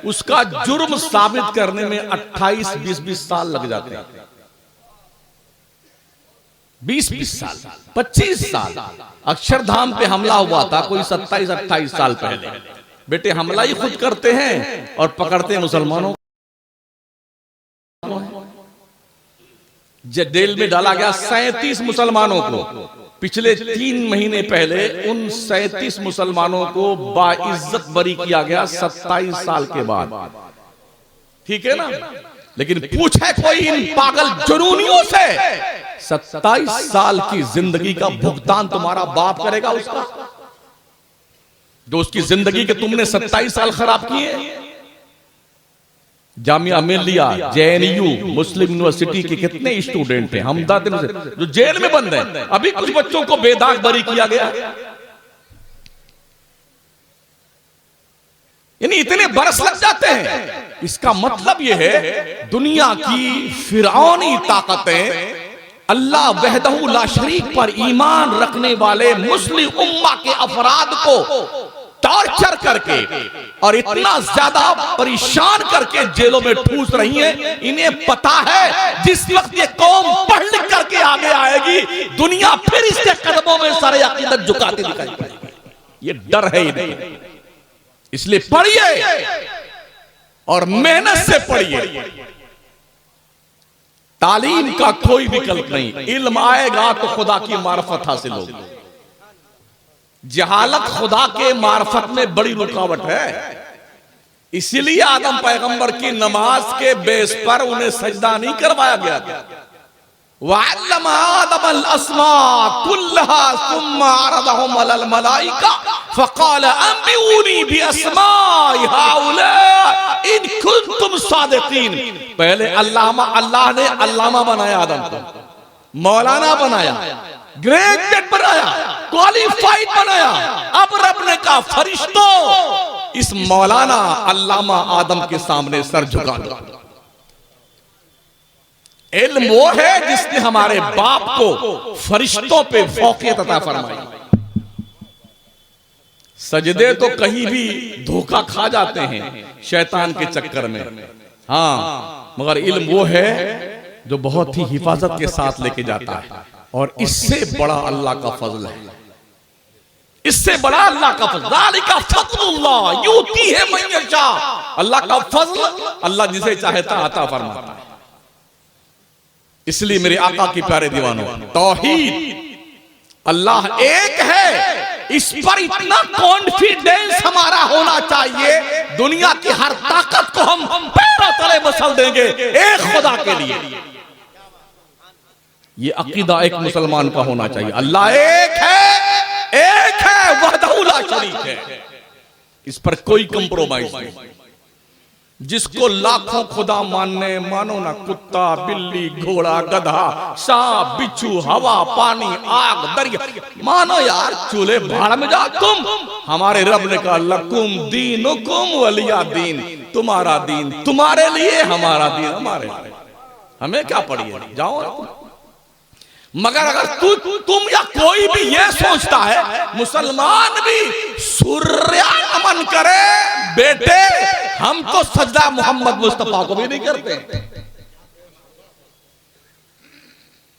S1: उसका जुर्म साबित करने में 28, 20 साल लग जाते हैं। 20 साल, 25 साल। अक्षरधाम पे हमला हुआ था कोई 27-28 साल पहले। बेटे हमला ही खुद करते हैं और पकड़ते हैं मुसलमानों। जेल में डाला गया 37 मुसलमानों को। पिछले 3 महीने पहले उन 37 मुसलमानों को बाइज्जत बरी किया गया 27 साल के बाद। ठीक है ना? लेकिन पूछे कोई इन पागल जुनूनियों से, 27 साल की जिंदगी का भुगतान तुम्हारा बाप करेगा उसका, जो उसकी जिंदगी के तुमने 27 साल खराब किए। जामिया मिल्लिया, JNU, मुस्लिम यूनिवर्सिटी के कितने स्टूडेंट हैं हमदा दिन से जो जेल में बंद हैं। अभी कुछ बच्चों को बेदाग बरी किया गया। यानी इतने बरस लग जाते हैं। इसका मतलब यह है दुनिया की फिरौनी ताकतें अल्लाह वहदहू ला शरीक पर ईमान रखने वाले मुस्लिम उम्मा के अफराद को टॉर्चर करके और इतना ज्यादा परेशान करके जेलों में ठूस रही हैं। इन्हें पता है जिस वक्त ये कौम पढ़ लिख करके आगे आएगी, दुनिया फिर इसके कदमों में सारे अकीदत झुकाती दिखाई पड़ेगी। ये डर है इन्हें, इसलिए पढ़िए और मेहनत से पढ़िए। तालीम का कोई विकल्प नहीं। इल्म आएगा तो खुदा की मार्फत हासिल होगी। जहालत खुदा के मार्फत में बड़ी रुकावट है। इसीलिए आदम पैगंबर की नमाज के बेस पर उन्हें सजदा नहीं करवाया गया था। वअल्लमा आदमल अस्मा कुल्लहा सुम्मा अरदहुम अलल मलाइका फक़ाल अंबिऊनी बिअस्माइ हाउला इन कुंतुम सादिकीन। पहले अल्लाह ने अल्लामा बनाया, आदम को मौलाना बनाया, ग्रेजुएट बनाया, क्वालिफाइड बनाया। अब रब ने कहा फरिश्तों इस मौलाना अल्लामा आदम के सामने सर झुका दो। इल्म वो है जिसने हमारे बाप को फरिश्तों पे फौकियत अता फरमाई। सजदे तो कहीं भी धोखा खा जाते हैं शैतान के चक्कर में, हाँ, मगर इल्म वो है जो बहुत ही हिफाजत के साथ लेके जाता है। और इससे बड़ा अल्लाह का फजल है, इससे बड़ा अल्लाह का फजल। ज़ालिका फज़लुल्लाह यूतीहि मन यशा। अल्लाह का फजल अल्लाह जिसे चाहता अता फरमाता है। इसलिए मेरे आका की प्यारे दीवानों, तौहीद अल्लाह एक है, इस पर इतना कॉन्फिडेंस हमारा होना चाहिए, दुनिया की हर ताकत को हम पैरों तले मसल देंगे एक खुदा के लिए। ये अकीदा एक मुसलमान का होना चाहिए। अल्लाह एक है, वहदहू ला शरीक है, इस पर कोई कंप्रोमाइज नहीं। जिसको लाखों खुदा मानने, मानो ना कुत्ता, बिल्ली, घोड़ा, गधा, सांप, बिच्छू, हवा, पानी, आग, दरिया, मानो यार चूल्हे भाड़ में जा तुम। हमारे रब ने कहा लकुम दीनुकुम वलिया दीन, तुम्हारा दीन तुम्हारे लिए, हमारा दीन हमारे लिए, हमें क्या पड़ी है, जाओ। मगर अगर तुम या कोई भी ये सोचता है मुसलमान भी सूर्य नमन करे, बेटे हम तो सजदा मोहम्मद मुस्तफा को भी नहीं करते।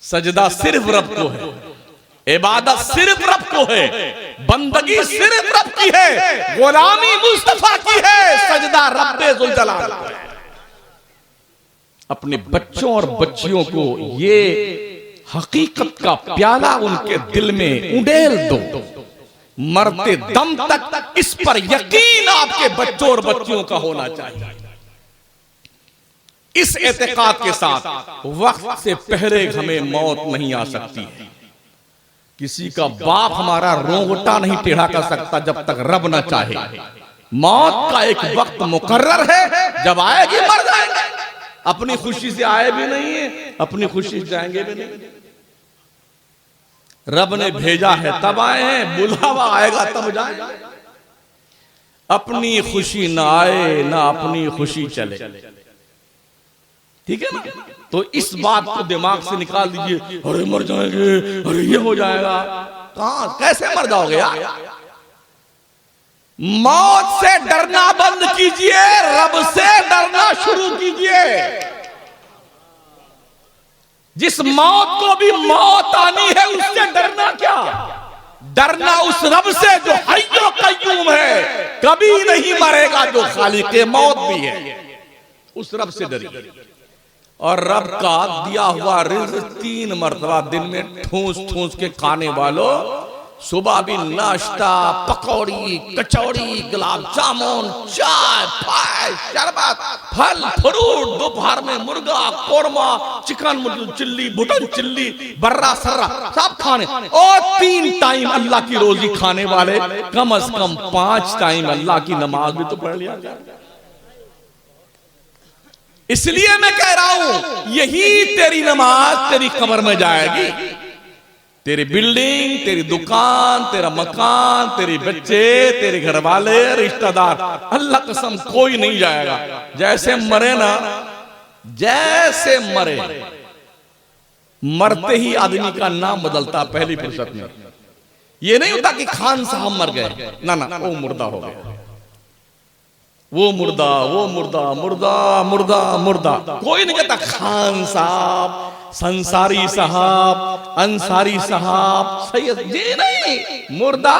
S1: सजदा सिर्फ रब को है, इबादत सिर्फ रब को है, बंदगी सिर्फ रब की है, गुलामी मुस्तफा की है, सजदा रब्बे जुल जलाल है। अपने बच्चों और बच्चियों को ये हकीकत का प्याला उनके दिल में उड़ेल दो, मरते दम तक इस पर यकीन आपके बच्चों और बच्चियों का होना चाहिए। इस एतकाद के साथ वक्त से पहले हमें मौत नहीं आ सकती है। किसी का बाप हमारा रोंगटा नहीं टेढ़ा कर सकता जब तक रब न चाहे। मौत का एक वक्त मुकर्रर है, जब आएगी मर जाएंगे। अपनी खुशी से आए भी नहीं है, अपनी खुशी से जाएंगे भी नहीं। रब ने भेजा है तब आए हैं, बुलावा आएगा तब जाएंगे। अपनी खुशी ना आए ना अपनी खुशी चले, ठीक है ना। तो इस बात को दिमाग से निकाल दीजिए, अरे मर जाएंगे, अरे ये हो जाएगा। कहां कैसे मर जाओगे यार? मौत से डरना बंद कीजिए, रब से डरना शुरू कीजिए। जिस मौत को भी मौत आनी है उससे डरना क्या, डरना उस रब से जो हय्यो कय्यूम है, कभी नहीं मरेगा, जो खालिक़े मौत भी है, उस रब से डरिए। और रब का दिया हुआ रिज़्क़ 3 मरतबा दिन में ठूस ठूस के खाने वालों, सुबह भी नाश्ता, पकौड़ी, कचौड़ी, गुलाब जामुन, चाय, पाय, शरबत, फल फ्रूट, दोपहर में मुर्गा, कोरमा, चिकन चिल्ली, बुटन चिल्ली, बर्रा सर्रा सब खाने, और 3 टाइम अल्लाह की रोजी खाने वाले, कम से कम 5 टाइम अल्लाह की नमाज भी तो पढ़ लिया जाए। इसलिए मैं कह रहा हूं, यही तेरी नमाज तेरी कब्र में जाएगी। तेरी बिल्डिंग, तेरी दुकान, तेरा मकान, तेरे बच्चे, तेरे घर वाले, रिश्तेदार, अल्लाह कसम कोई नहीं जाएगा। जैसे मरे ना, जैसे मरे, मरते ही आदमी का नाम बदलता पहली फुर्सत में। ये नहीं होता कि खान साहब मर गए, ना ना, वो मुर्दा हो गया, वो मुर्दा, वो मुर्दा, मुर्दा मुर्दा मुर्दा। कोई नहीं कहता खान साहब, संसारी साहब, अंसारी साहब, सैयद, ये नहीं, मुर्दा,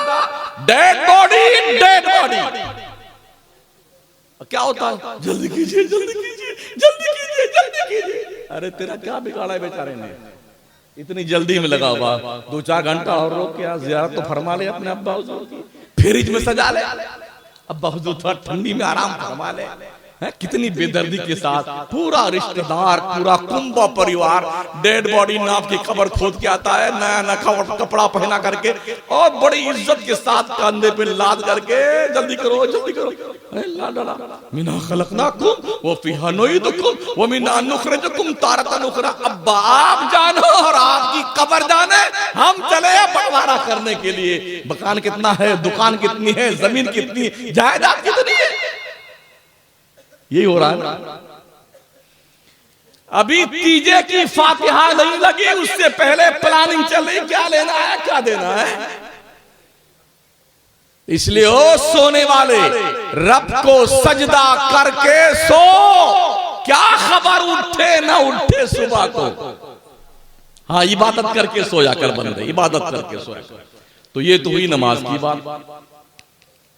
S1: डेड बॉडी, डेड बॉडी। क्या होता है? जल्दी कीजिए, जल्दी कीजिए, जल्दी कीजिए, जल्दी कीजिए। अरे तेरा क्या बिगाड़ा है बेचारे ने, इतनी जल्दी में लगा हुआ। 2-4 घंटा और रोक के ज़ियारत तो फरमा ले अपने अब्बा हुजूर की, फ्रिज में सजा ले, अब्बा हुजूर थोड़ा ठंडी में आराम फरमा ले। है कितनी बेदर्दी के साथ पूरा रिश्तेदार, पूरा कुंबा परिवार डेड बॉडी नाप की कब्र खोद के आता है, नया नया कपड़ा पहना करके और बड़ी इज्जत के साथ कंधे पे लाद करके, जल्दी करो जल्दी करो, मिना खलकनाकुम व फीहा नुईदुकुम व मिना नुखरिजुकुम तारतन उखरा। अब्बा आप जानो और आपकी कब्र जाने, हम चले बंटवारा करने के लिए। मकान कितना है, दुकान कितनी है, जमीन कितनी, जायदाद कितनी है, यही हो रहा है। अभी तीजे की फातिहा नहीं लगी, उससे पहले प्लानिंग चल रही, क्या लेना है क्या देना है। इसलिए ओ सोने वाले, रब को सजदा करके सो, क्या खबर उठे ना उठे सुबह को। हाँ, इबादत करके सोया कर बंदे, इबादत करके सोया कर। तो ये तो हुई नमाज की बात।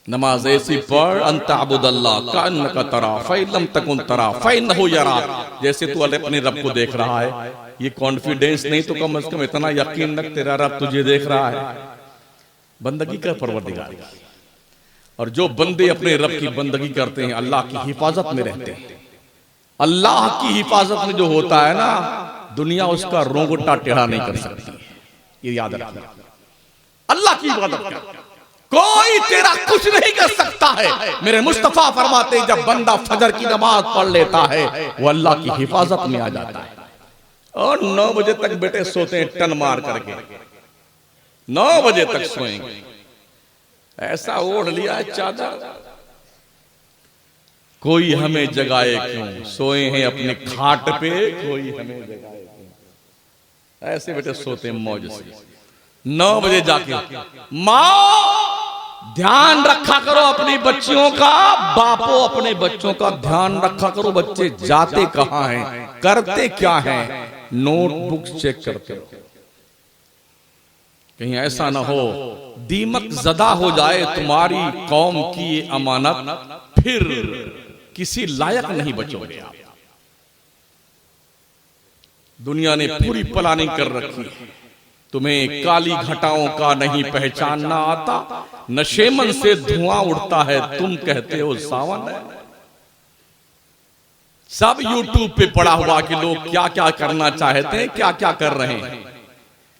S1: नमाज ऐसी पढ़, अंतअबुदल्लाह कअन्नका तरा फइल्लम तकुन तरा फइन्नहु यराक। जैसे तू अपने रब को देख रहा है, ये कॉन्फिडेंस नहीं तो कम से कम इतना यकीन रख, तेरा रब तुझे देख रहा है। बंदगी कर परवरदिगार। और जो बंदे अपने रब की बंदगी करते हैं, अल्लाह की हिफाजत में रहते हैं। अल्लाह की हिफाजत में जो होता है ना, दुनिया उसका रोंगटा टेढ़ा नहीं कर सकती, ये याद रखना। अल्लाह की इबादत कर, कोई तेरा कुछ नहीं कर सकता है। मेरे मुस्तफा फरमाते हैं, जब बंदा फजर की नमाज पढ़ लेता है, वो अल्लाह की हिफाजत में आ जाता है। और 9 बजे तक बेटे सोते हैं टन मार करके, 9 बजे तक सोएंगे। ऐसा ओढ़ लिया है चादर, कोई हमें जगाए क्यों, सोए हैं अपने खाट पे, कोई हमें जगाए क्यों। ऐसे बेटे सोते हैं मौज से। 9 बजे जाके माँ ध्यान रखा करो अपनी बच्चियों का, बापो अपने बच्चों का ध्यान रखा करो। बच्चे जाते कहाँ हैं, करते क्या हैं, नोटबुक चेक करते रहो। कहीं ऐसा ना हो दीमक ज़दा हो जाए तुम्हारी कौम की ये अमानत, फिर किसी लायक नहीं बचोगे आप। दुनिया ने पूरी प्लानिंग कर रखी है, तुम्हें काली घटाओं का नहीं पहचानना आता, नशेमन से धुआं उड़ता है तुम कहते हो सावन है। सब यूट्यूब पे पड़ा हुआ कि लोग क्या क्या करना चाहते हैं, क्या क्या कर रहे हैं,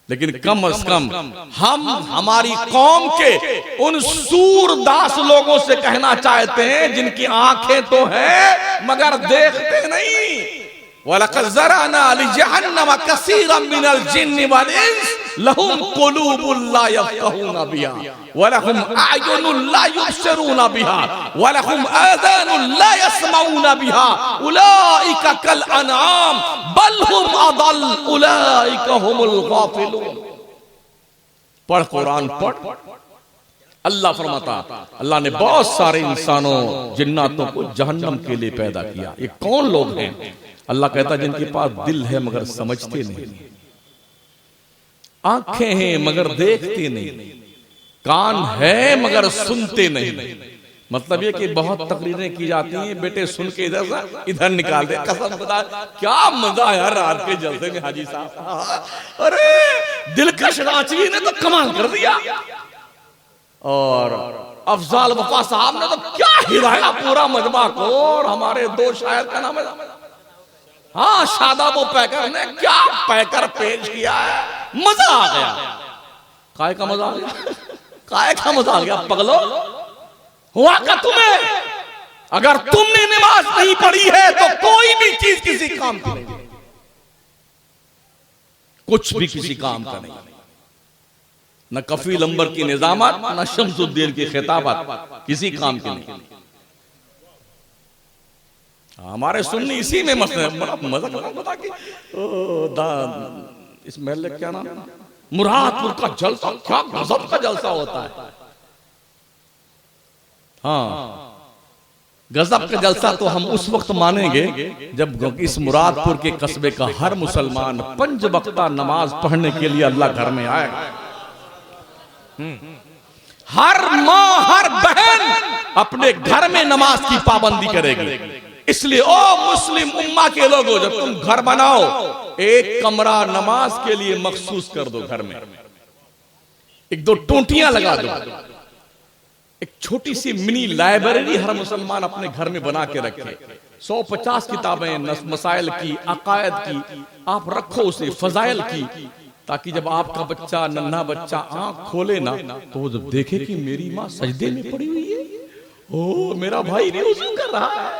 S1: लेकिन कम से कम हम हमारी कौम के उन सूरदास लोगों से कहना चाहते हैं जिनकी आंखें तो हैं मगर देखते नहीं। वलक़द ज़रअना लिजहन्नम कसीरम मिनल जिन्नि वल इंस लहुम क़ुलूबुन ला यफ़क़हूना बिहा वलहुम अअयुनुन ला युबसिरूना बिहा वलहुम आज़ानुन ला यस्मऊना बिहा उलाइका कल अनआम बल हुम अदल उलाइका हुमुल गाफिलून। पढ़ कुरान पढ़। अल्लाह फरमाता, अल्लाह ने बहुत सारे इंसानों जिन्नातों को जहन्नम के लिए पैदा किया। ये कौन लोग हैं? अल्लाह कहता जिनके पास दिल है मगर समझते नहीं, आंखें हैं मगर देखते नहीं, कान है मगर सुनते नहीं। मतलब ये कि बहुत तकरीरें की जाती हैं, बेटे सुन के इधर से इधर निकाल दे। कसम खुदा क्या मजा आया रात के जलसे में हाजी साहब। अरे दिलकश रांचवी ने तो कमाल कर दिया, और अफजाल वफा साहब ने तो क्या हिलाया पूरा मजमा को। और हमारे 2 शायर का नाम है, हाँ शादाबो पैकर ने क्या पैकर पेश किया है, मजा आ गया। काय का मजा आ गया, काय का मजा आ गया पगलो। हुआ का तुम्हें, अगर तुमने नमाज नहीं पढ़ी है तो कोई भी चीज किसी काम की नहीं, कुछ भी किसी काम का नहीं। न कफील अंबर की निजामत, न शम्सुद्दीन की खिताबत, किसी काम की नहीं। हमारे सुन्नी इसी में मस्त है। बड़ा मजा बता कि इस महल क्या नाम, मुरादपुर का जलसा, क्या गजब का जलसा होता है। हाँ गजब का जलसा तो हम उस वक्त मानेंगे जब इस मुरादपुर के कस्बे का हर मुसलमान 5 वक्ता नमाज पढ़ने के लिए अल्लाह घर में आएगा। हर माँ हर बहन अपने घर में नमाज की पाबंदी करेगी। इसलिए ओ मुस्लिम उम्मा के लोगों, जब तुम घर बनाओ एक कमरा नमाज के लिए मखसूस कर दो। घर में 1-2 टोंटियां लगा दो, एक छोटी सी मिनी लाइब्रेरी हर मुसलमान अपने घर में बना के रखे। 150 किताबें मसाइल की, अकायद की आप रखो, उसे फजाइल की, ताकि जब आपका बच्चा, नन्हा बच्चा आंख खोले ना तो वो जब देखे कि मेरी माँ सजदे में पड़ी हुई है, ओ मेरा भाई भी वुज़ू कर रहा है,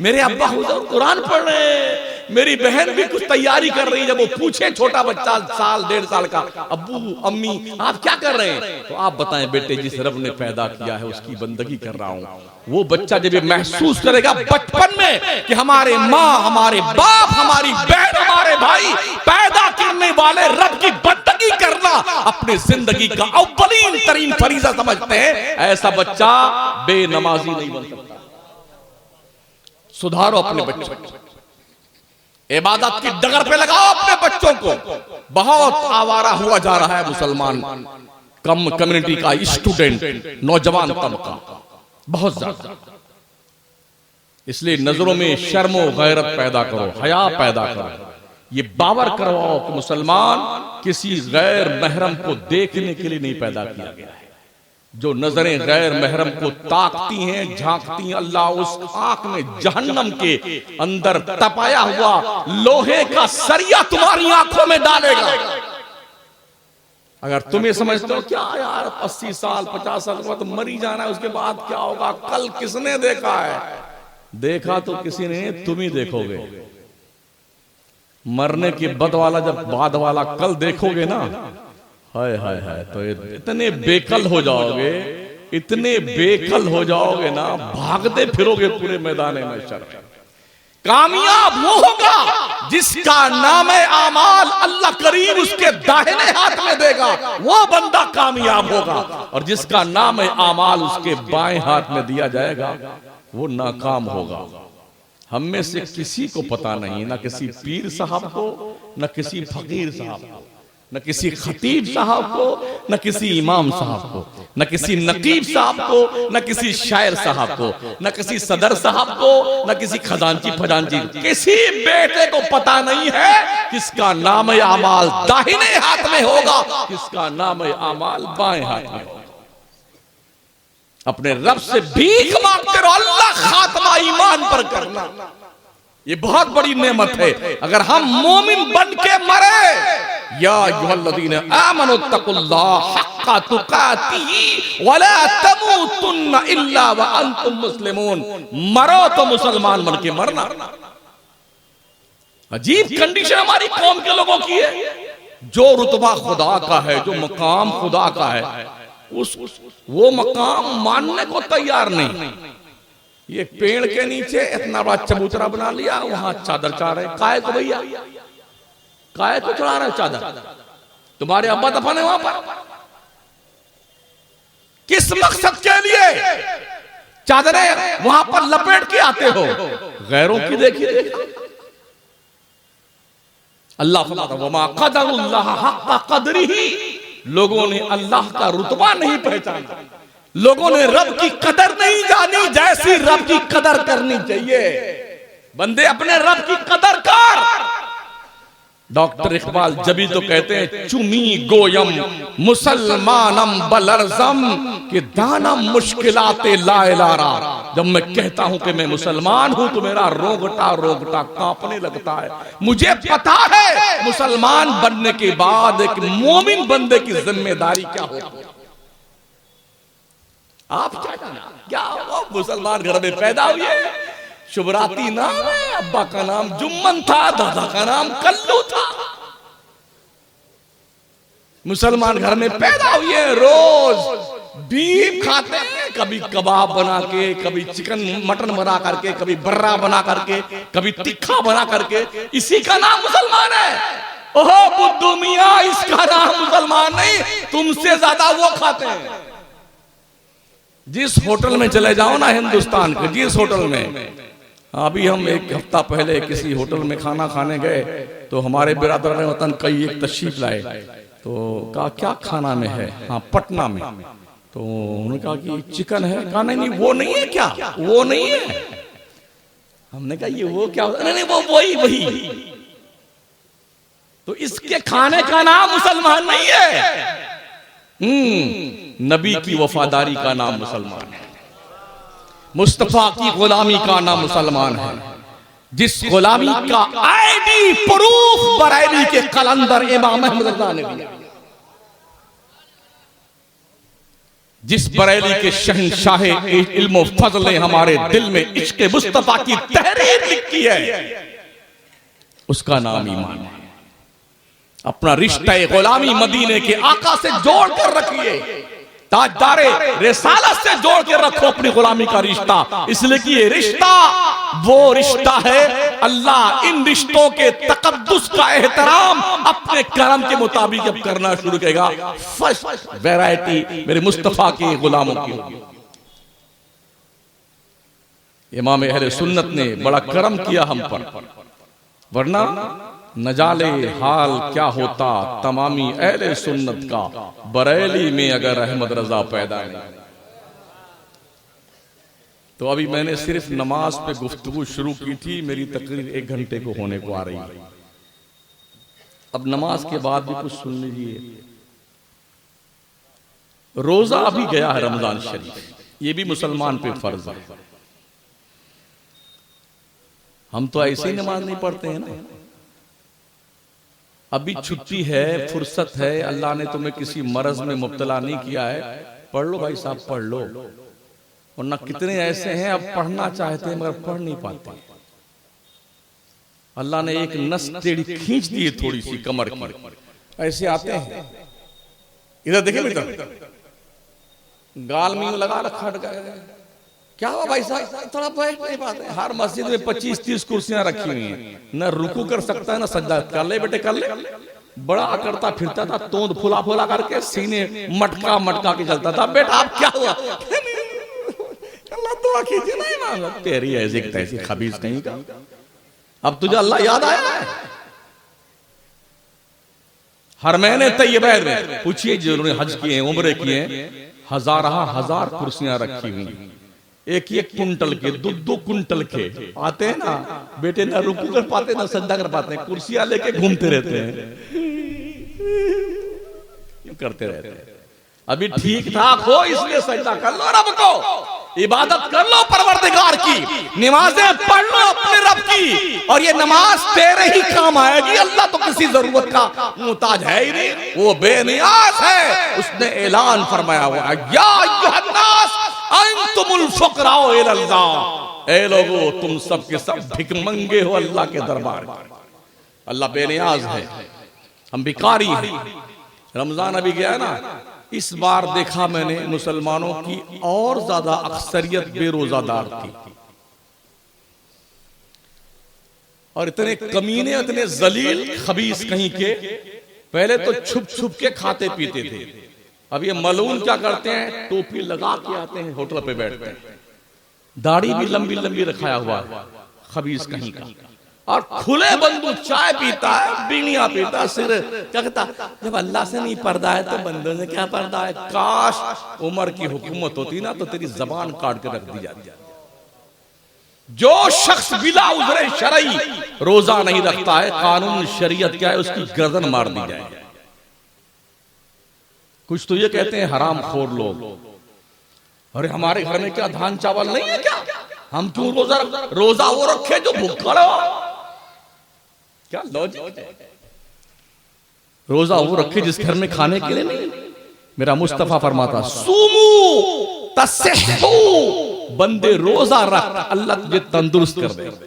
S1: मेरे अब्बा हुजूर कुरान पढ़ रहे हैं, मेरी बहन भी कुछ तैयारी कर रही है। जब वो पूछे छोटा बच्चा 1-1.5 साल का, अब्बू अम्मी आप क्या कर रहे हैं, तो आप बताएं बेटे जिस रब ने पैदा किया है उसकी बंदगी कर रहा हूं। वो बच्चा जब ये महसूस करेगा बचपन में कि हमारे माँ, हमारे बाप, हमारी बहन, हमारे भाई पैदा करने वाले रब की बंदगी करना अपने जिंदगी का अव्वलीन तरीन फरीजा समझते हैं, ऐसा बच्चा बेनमाजी नहीं बन सकता। सुधारो अपने बच्चों को, इबादत की डगर पे लगाओ अपने बच्चों को। बहुत आवारा हुआ जा रहा है मुसलमान कम्युनिटी का स्टूडेंट, नौजवान तबका बहुत ज्यादा। इसलिए नजरों में शर्मो गैरत पैदा करो, हया पैदा करो। ये बावर करवाओ कि मुसलमान किसी गैर महरम को देखने के लिए नहीं पैदा किया गया है। जो नजरें गैर महरम को ताकती हैं, झांकती हैं, अल्लाह उस आंख में जहन्नम के अंदर तपाया हुआ लोहे का सरिया तुम्हारी आंखों में डालेगा। अगर तुम ये समझते हो क्या यार 80 साल 50 साल के बाद तो मर ही जाना है, उसके बाद क्या होगा, कल किसने देखा है? देखा तो किसी ने, तुम ही देखोगे। मरने के बाद वाला कल देखोगे ना, हाय हाय हाय, तो इतने बेकल हो जाओगे इतने बेकल हो जाओगे ना, भागते फिरोगे पूरे मैदान में शर। कामयाब वो होगा जिसका नाम आमाल अल्लाह करीम उसके दाहिने हाथ में देगा, वो बंदा कामयाब होगा। और जिसका नाम आमाल उसके बाएं हाथ में दिया जाएगा वो नाकाम होगा। हम में से किसी को पता नहीं, ना किसी पीर साहब को, न किसी फकीर साहब को, न किसी खतीब साहब को, न किसी इमाम साहब को, न किसी नकीब साहब को, न किसी शायर साहब को, न किसी सदर साहब को, न किसी खजांची फजांची, किसी बेटे को पता नहीं है किसका नाम आमाल दाहिने हाथ में होगा, किसका नाम आमाल बाएं हाथ में होगा। अपने रब से भीख मांगते रहो, अल्लाह खात्मा ईमान पर करना, ये बहुत बड़ी नेमत है। अगर हम मोमिन बन के मरे, या अय्युहल्लज़ीना आमनू तक़ुल्लाह हक़्क़ तुक़ातिही वला तमूतुन्ना इल्ला व अंतुम मुस्लिमून, मरो तो मुसलमान बन के मरना। अजीब कंडीशन हमारी कौम के लोगों की है। जो रुतबा खुदा का है, जो मकाम खुदा का है, वो मकाम मानने को तैयार नहीं। ये पेड़ के नीचे इतना बड़ा चबूतरा बना लिया, वहां चादर चढ़ा रहे। काय को भैया, काय को चढ़ा रहे चादर? तुम्हारे अब्बा दफन है वहां पर, किस मकसद के लिए चादरें वहां पर लपेट के आते हो? गैरों की देखिए। अल्लाह फरमाता वमा क़दरुल्लाह हक़्क़ क़द्रिही, लोगों ने अल्लाह का रुतबा नहीं पहचाना, लोगों ने रब की कदर नहीं जानी जैसी रब की कदर करनी चाहिए। बंदे अपने रब की कदर कर। डॉक्टर इकबाल जबी तो कहते हैं चुमी गोयम मुसलमानम बलरजम कि दानम मुश्किलाते लाएलारा। जब मैं कहता हूं कि मैं मुसलमान हूं तो मेरा रोगटा रोगटा कांपने लगता है। मुझे पता है मुसलमान बनने के बाद एक मोमिन बंदे की जिम्मेदारी क्या होती है। आप क्या वो मुसलमान घर में पैदा हुए, शुभराती नाम है, अब्बा का नाम जुम्मन था, दादा का नाम कल्लू था, मुसलमान घर में पैदा हुए, रोज बीफ खाते हैं, कभी कबाब बना के, कभी चिकन मटन बना करके, कभी बर्रा बना करके, कभी तिक्खा बना करके, इसी का नाम मुसलमान है। ओहो बुद्धू मियां, इसका नाम मुसलमान नहीं, तुमसे ज्यादा वो खाते हैं। जिस होटल में चले जाओ ना हिंदुस्तान के, जिस होटल में, अभी हम एक हफ्ता पहले किसी होटल में खाना खाने गए तो हमारे बिरादर वतन कई एक तशरीफ लाए, तो कहा क्या खाना में है? हाँ पटना में। तो उन्होंने कहा कि चिकन है। कहा नहीं नहीं वो नहीं है। क्या वो नहीं है? हमने कहा ये वो क्या? नहीं नहीं वो वही। तो इसके खाने का नाम मुसलमान नहीं है। नबी की वफादारी का नाम मुसलमान है, मुस्तफा की गुलामी का नाम मुसलमान है। जिस गुलामी का आईडी प्रूफ बरेली के कलंदर इमाम अहमद रज़ा ने दिया, जिस बरेली के शहंशाह इल्म फज़ल ने हमारे दिल में इश्क़ मुस्तफा की तहरीर लिखी है, उसका नाम ईमान है। अपना रिश्ता गुलामी मदीने के आका से जोड़ कर रखिए, ताजदारे रिसालत से जोड़ के रखो अपनी गुलामी का रिश्ता, इसलिए कि ये रिश्ता वो रिश्ता है। अल्लाह इन रिश्तों के तकद्दुस का एहतराम अपने करम के मुताबिक अब करना शुरू करेगा। फर्स्ट वैरायटी मेरे मुस्तफा के गुलामों की होगी। इमाम अहले सुन्नत ने बड़ा करम किया हम पर, वरना न जाने हाल क्या होता तमामी अहले सुन्नत का बरेली में अगर अहमद रजा पैदा नहीं। तो अभी मैंने सिर्फ नमाज पे गुफ्तगू शुरू की थी, मेरी तकरीर 1 घंटे को होने को आ रही है। अब नमाज के बाद भी कुछ सुन लीजिए। रोजा अभी गया है रमजान शरीफ, ये भी मुसलमान पे फर्ज है। हम तो ऐसे ही नमाज नहीं पढ़ते हैं ना। अभी छुट्टी है, फुर्सत है, अल्लाह ने तुम्हें किसी मरज में मुब्तला नहीं किया है, पढ़ लो भाई साहब, पढ़ लो। वरना कितने ऐसे हैं अब पढ़ना चाहते हैं मगर पढ़ नहीं पाते। अल्लाह ने एक नस टेढ़ी खींच दी है थोड़ी सी कमर की, ऐसे आते हैं। इधर देखिए बेटा, गाल में लगा रखा, क्या हुआ भाई साहब, थोड़ा बैठ नहीं पाते। हर मस्जिद में 25-30 कुर्सियां रखी हुई हैं, न रुकू कर सकता है न सज्जा। कर ले बेटे कर ले। बड़ा करता फिरता था, तोंद फुला फुला करके, सीने मटका मटका के चलता था। बेटा आप क्या हुआ? अल्लाह दुआ कीजिए। नहीं मांगा तेरी ऐसी तैसी खबीस कहीं का, अब तुझे अल्लाह याद आया है? हर महीने तैयबा में पूछिए जिन्होंने हज किए हैं, उम्रे किए हैं, हजार कुर्सियां रखी हुई, एक एक कुंटल के, 2-2 कुंटल के आते हैं ना बेटे, ना रुकू कर पाते ना सज्जा कर पाते, कुर्सियां लेके घूमते रहते हैं, करते रहते हैं। अभी ठीक ठाक हो इसलिए सज्जा कर लो रब को, इबादत कर लो परवरदिगार की, नमाजें पढ़ लो अपने रब की, और ये नमाज तेरे ही काम आएगी। अल्लाह तो किसी जरूरत का मुताज है ही नहीं, वो बेनियाज है। उसने ऐलान फरमाया हुआ, या अय्युहन्नास अंतुमुल फुकराओ इलल्लाह, ए लोगो तुम सब के सब भिखमंगे हो अल्लाह के दरबार में। अल्लाह बेनियाज है, हम भिखारी हैं। रमजान अभी गया ना, इस बार देखा मैंने मुसलमानों की और ज्यादा अक्सरियत बेरोजादार थी, और इतने कमीने, इतने जलील खबीस कहीं के। पहले तो छुप छुप के खाते पीते थे, अब ये मलून क्या करते हैं, टोपी लगा के आते हैं, होटल पे बैठते हैं, दाढ़ी भी लंबी लंबी रखाया हुआ है, खबीस कहीं का, और खुले बंदू चाय पीता है, बीड़ियां पीता, सिर क्या कहता, जब अल्लाह से नहीं पर्दा है तो बंदों से क्या पर्दा है। काश उमर की हुकूमत होती ना तो तेरी जबान काट के रख दी जाती। जो शख्स बिला उज़्र शरई रोजा नहीं रखता है, कानून शरीयत क्या है, उसकी गर्दन मार दी जाए। कुछ तो ये कहते हैं हराम खोर लोग, अरे हमारे घर में क्या धान चावल नहीं है क्या, हम क्यों रोजा वो रखे जो भूखा हो। क्या लॉजिक है? रोजा वो रखे जिस घर में खाने के लिए नहीं। मेरा मुस्तफा फरमाता, सूमू तस्सहू, बंदे रोजा रख, अल्लाह तुझे तंदुरुस्त कर देगा,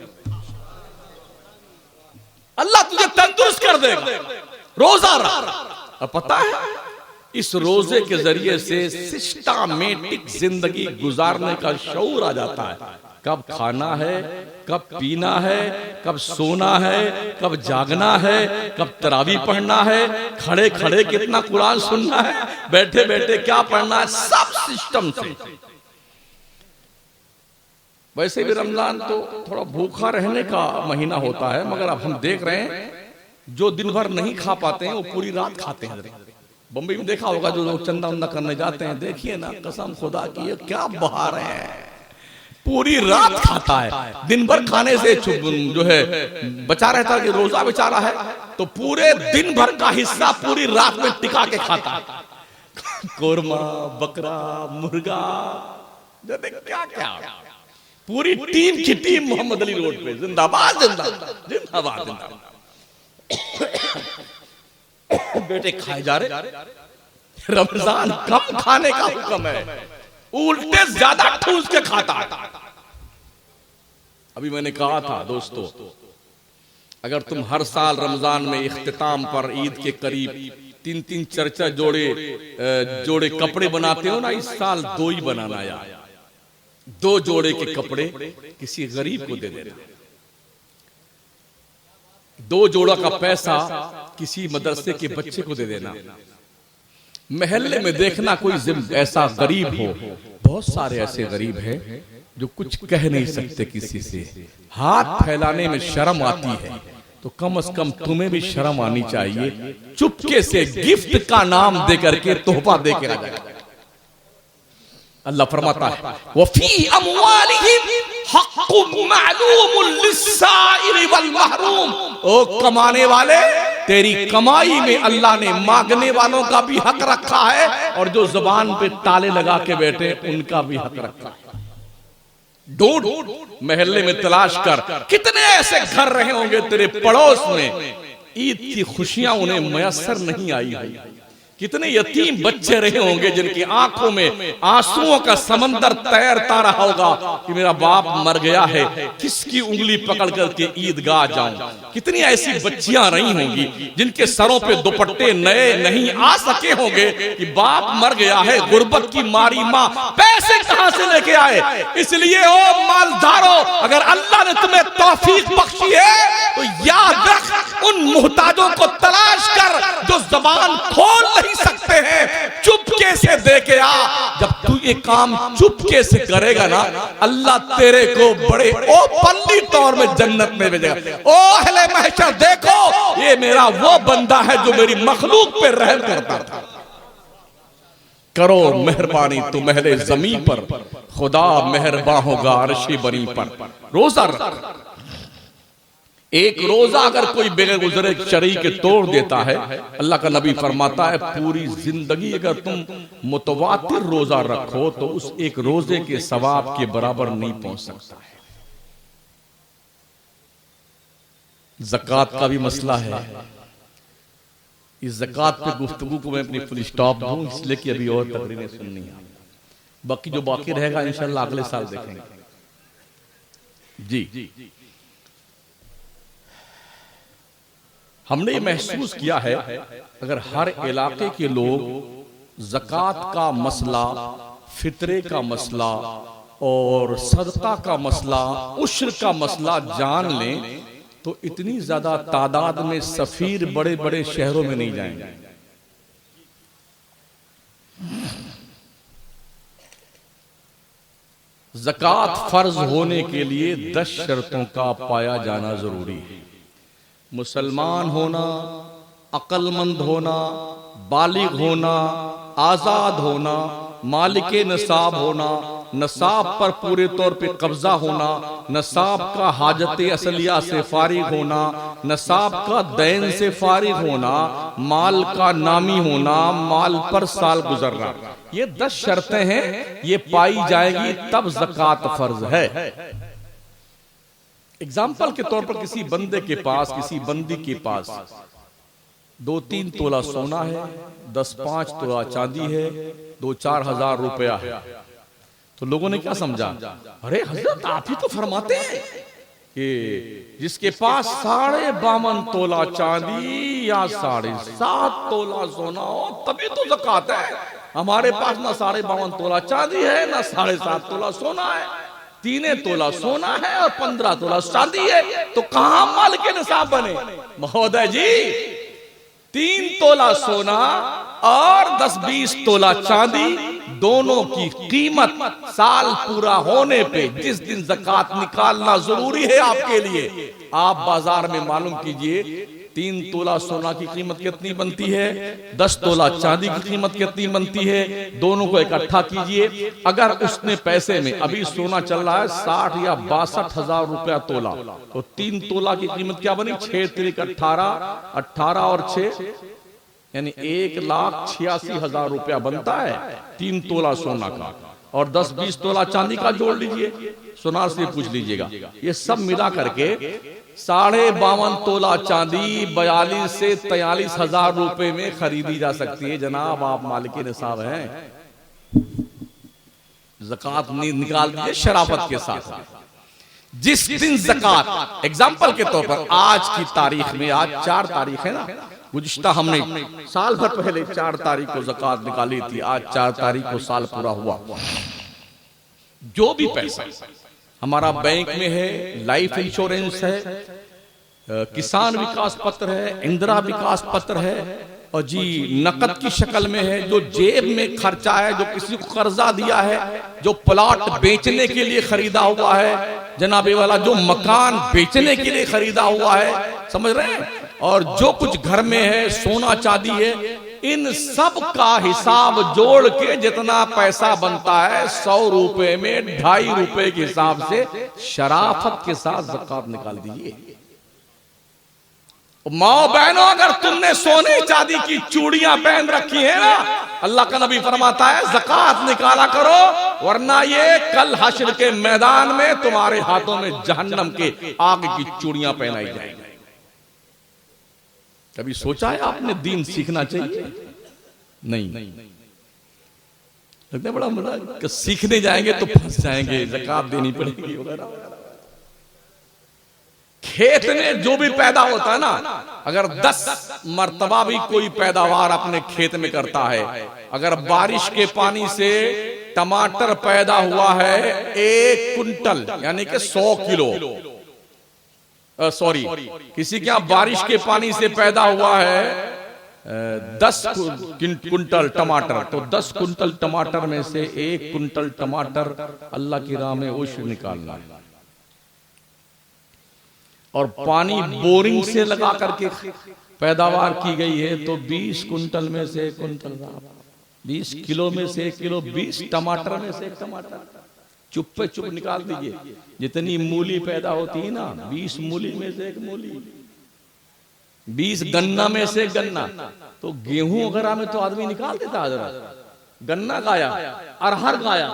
S1: अल्लाह तुझे तंदुरुस्त कर देगा। रोजा रख। और पता है इस रोजे के जरिए से सिस्टमैटिक जिंदगी गुजारने का शऊर आ जाता है। कब खाना है, कब पीना है, कब सोना है, कब जागना है, कब तरावी पढ़ना है, खड़े खड़े कितना कुरान सुनना है, बैठे बैठे क्या पढ़ना है, सब सिस्टम से। वैसे भी रमजान तो थोड़ा भूखा रहने का महीना होता है, मगर अब हम देख रहे हैं जो दिन भर नहीं खा पाते हैं वो पूरी रात खाते हैं। बम्बई में देखा होगा जो लोग चंदा उंदा करने जाते हैं, देखिए ना, कसम खुदा की ये क्या बहार है, पूरी रात खाता है। दिन भर खाने से जो है बचा रहता है कि रोजा बेचारा है, तो पूरे दिन भर का हिस्सा पूरी रात में टिका के खाता है। कोरमा, बकरा, मुर्गा, क्या क्या, पूरी टीम की टीम मोहम्मद अली रोड पे, जिंदाबाद जिंदाबाद जिंदाबाद जिंदाबाद। बेटे खाए जा रहे। रमजान कम खाने का हुक्म है, उल्टे ज्यादा ठूस के खाता है। अभी मैंने कहा था दोस्तों, अगर तुम हर साल रमजान में इख्तिताम पर ईद के करीब 3-3 4-4 जोड़े कपड़े बनाते हो ना, इस साल 2 ही बनाना यार, 2 जोड़े के कपड़े किसी गरीब को दे देना, 2 जोड़ा का पैसा किसी मदरसे के बच्चे को दे देना। महल्ले में देखना कोई ऐसा गरीब हो, बहुत सारे ऐसे गरीब हैं जो कुछ कह नहीं सकते किसी से, हाथ फैलाने में शर्म आती है, तो कम से कम तुम्हें भी शर्म आनी चाहिए, चुपके से गिफ्ट का नाम दे करके तोहफा दे के आ जाए। अल्लाह फरमाता है, वफी अमवालिहिम हक़्क़ुम मालूमुन लिस्साइल वल महरूम, ओ कमाने वाले, तेरी कमाई में अल्लाह ने मांगने वालों का भी हक रखा है, और जो जुबान पे ताले लगा के बैठे उनका भी हक रखा है। ढूंढ महल्ले में तलाश कर, कितने ऐसे घर रहे होंगे तेरे पड़ोस में, ईद की खुशियां उन्हें मयसर नहीं आई है, कितने यतीम बच्चे रहे होंगे जिनकी आंखों में आंसुओं का समंदर तैरता रहा होगा कि मेरा बाप मर गया है, किसकी उंगली पकड़ करके ईदगाह जाऊं। कितनी ऐसी बच्चियां रही होंगी जिनके सरों पे दुपट्टे नए नहीं आ सके होंगे कि बाप मर गया है, गुर्बत की मारी माँ पैसे कहां से लेके आए। इसलिए ओ मालदारों, अगर अल्लाह ने तुम्हें तौफीक बख्शी है तो याद रख, उन मुहताजों को तलाश कर जो जबान खोल नहीं सकते हैं, चुपके से दे के आ। जब तू ये काम चुपके से करेगा ना, अल्लाह तेरे को बड़े ओपनली तौर में जन्नत में भेजेगा। ओ अहले महशर, देखो ये मेरा वो बंदा है जो मेरी मखलूक पे रहम करता था। करो मेहरबानी तुम अहले ज़मीन पर, खुदा मेहरबान होगा अर्शी बनी पर। रोजा रख। एक रोजा अगर कोई बगैर गुजरे शरीर के तोड़ देता है, अल्लाह का नबी फरमाता है पूरी जिंदगी अगर तुम मुतवातिर रोजा रखो तो उस एक रोजे के सवाब के बराबर नहीं पहुंच सकता है। ज़कात का भी मसला है। इस ज़कात पे गुफ्तगू को मैं अपनी फुल स्टॉप दूं, इसलिए कि अभी और तकरीरें सुननी है। बाकी जो बाकी रहेगा इंशाल्लाह अगले साल देखेंगे। जी, हमने ये महसूस किया है अगर हर इलाके के लोग ज़कात का मसला, फितरे का मसला और सदका का मसला, उश्र का मसला जान लें तो इतनी ज्यादा तादाद में सफीर बड़े बड़े शहरों में नहीं जाएंगे। ज़कात फर्ज होने के लिए 10 शर्तों का पाया जाना जरूरी है। मुसलमान होना, अक्लमंद होना, बालिग होना, आजाद होना, मालिके नसाब होना, नसाब पर पूरे तौर पे कब्जा होना, नसाब का हाजत असलिया से फारिग होना, नसाब का दैन से फारिग होना, माल का नामी होना, माल पर साल गुजरना। ये 10 शर्तें हैं, ये पाई जाएगी तब ज़कात फर्ज है। एग्जाम्पल के तौर पर किसी बंदे के पास, किसी बंदी के पास 2-3 तोला सोना है, 10-5 तोला चांदी है, 2-4 हजार रुपया है, तो लोगों ने क्या समझा, अरे हजरत आप ही तो फरमाते हैं कि जिसके पास 52.5 तोला चांदी या 7.5 तोला सोना हो तभी तो ज़कात है। हमारे पास ना 52.5 तोला चांदी है, ना 7.5 तोला सोना है, 3 तोला सोना है और 15 तोला चांदी है, तो कहां माल के निसाब बने। महोदय जी, 3 तोला सोना और 10-20 तोला चांदी, दोनों की कीमत साल पूरा होने पे जिस दिन ज़कात निकालना जरूरी है आपके लिए, आप बाजार में मालूम कीजिए 3 तोला सोना की कीमत कितनी बनती है, 10 तोला चांदी की कीमत कितनी बनती है, दोनों को इकट्ठा कीजिए। अगर उसने पैसे में, अभी सोना चल रहा है 60 या 62 हजार रुपया तोला, तो 3 तोला की कीमत क्या बनी, 6 तिरिक 18 और 6 यानी 1,86,000 रुपया बनता है 3 तोला सोना का। और 10-20 तोला चांदी का जोड़ लीजिए, सोनार से पूछ लीजिएगा, ये सब मिला करके 52.5 तोला चांदी 42 से 43 हजार रुपए में खरीदी जा सकती है। जनाब आप मालिके निसाब हैं, ज़कात निकाल दीजिए शराफत के साथ। जिस दिन ज़कात, एग्जाम्पल के तौर पर आज की तारीख में, आज 4 तारीख है ना, गुज़िश्ता हमने साल भर पहले 4 तारीख को ज़कात निकाली थी, आज 4 तारीख को साल पूरा हुआ। जो भी पैसा हमारा बैंक में है, लाइफ इंश्योरेंस है, किसान विकास पत्र है, इंदिरा विकास पत्र है, और जी नकद की शक्ल में है, जो जेब में खर्चा है, जो किसी को कर्जा दिया है, जो प्लॉट बेचने के लिए खरीदा हुआ है, जनाबे वाला जो मकान बेचने के लिए खरीदा हुआ है, समझ रहे हैं, और जो कुछ घर में है, सोना चांदी है, इन सब का हिसाब जोड़ के जितना पैसा बनता है 100 रुपए में 2.5 रुपए के हिसाब से शराफत के साथ ज़कात निकाल दीजिए। माओ बहनों, अगर तुमने सोने चांदी की चूड़ियां पहन रखी है ना, अल्लाह का नबी फरमाता है ज़कात निकाला करो, वरना ये कल हश्र के मैदान में तुम्हारे हाथों में जहन्नम के आग की चूड़ियां पहनाई जाएंगी। कभी सोचा है आपने दीन सीखना चाहिए? नहीं। लगता है बड़ा मजा कि सीखने जाएंगे तो फंस जाएंगे, ज़कात देनी पड़ेगी वगैरह। खेत में जो भी पैदा होता है ना, अगर 10 मर्तबा भी कोई पैदावार अपने खेत में करता है, अगर बारिश के पानी से टमाटर पैदा हुआ है 1 कुंटल यानी कि 100 किलो, सॉरी किसी के यहाँ बारिश के पानी से पैदा हुआ है 10 कुंटल टमाटर, तो 10 कुंटल टमाटर में से 1 कुंटल टमाटर अल्लाह की राह में उश्र निकालना है। और पानी बोरिंग से लगा करके पैदावार की गई है, तो 20 कुंटल में से 1 कुंटल, 20 किलो में से 1 किलो, 20 टमाटर में से 1 टमाटर, चुप पे चुप निकाल दीजिए। जितनी मूली पैदा होती है ना, 20 मूली में से 1 मूली, 20 गन्ना में से 1 गन्ना। तो गेहूं वगैरह में तो आदमी निकाल देता है, गन्ना गाया, अरहर गाया,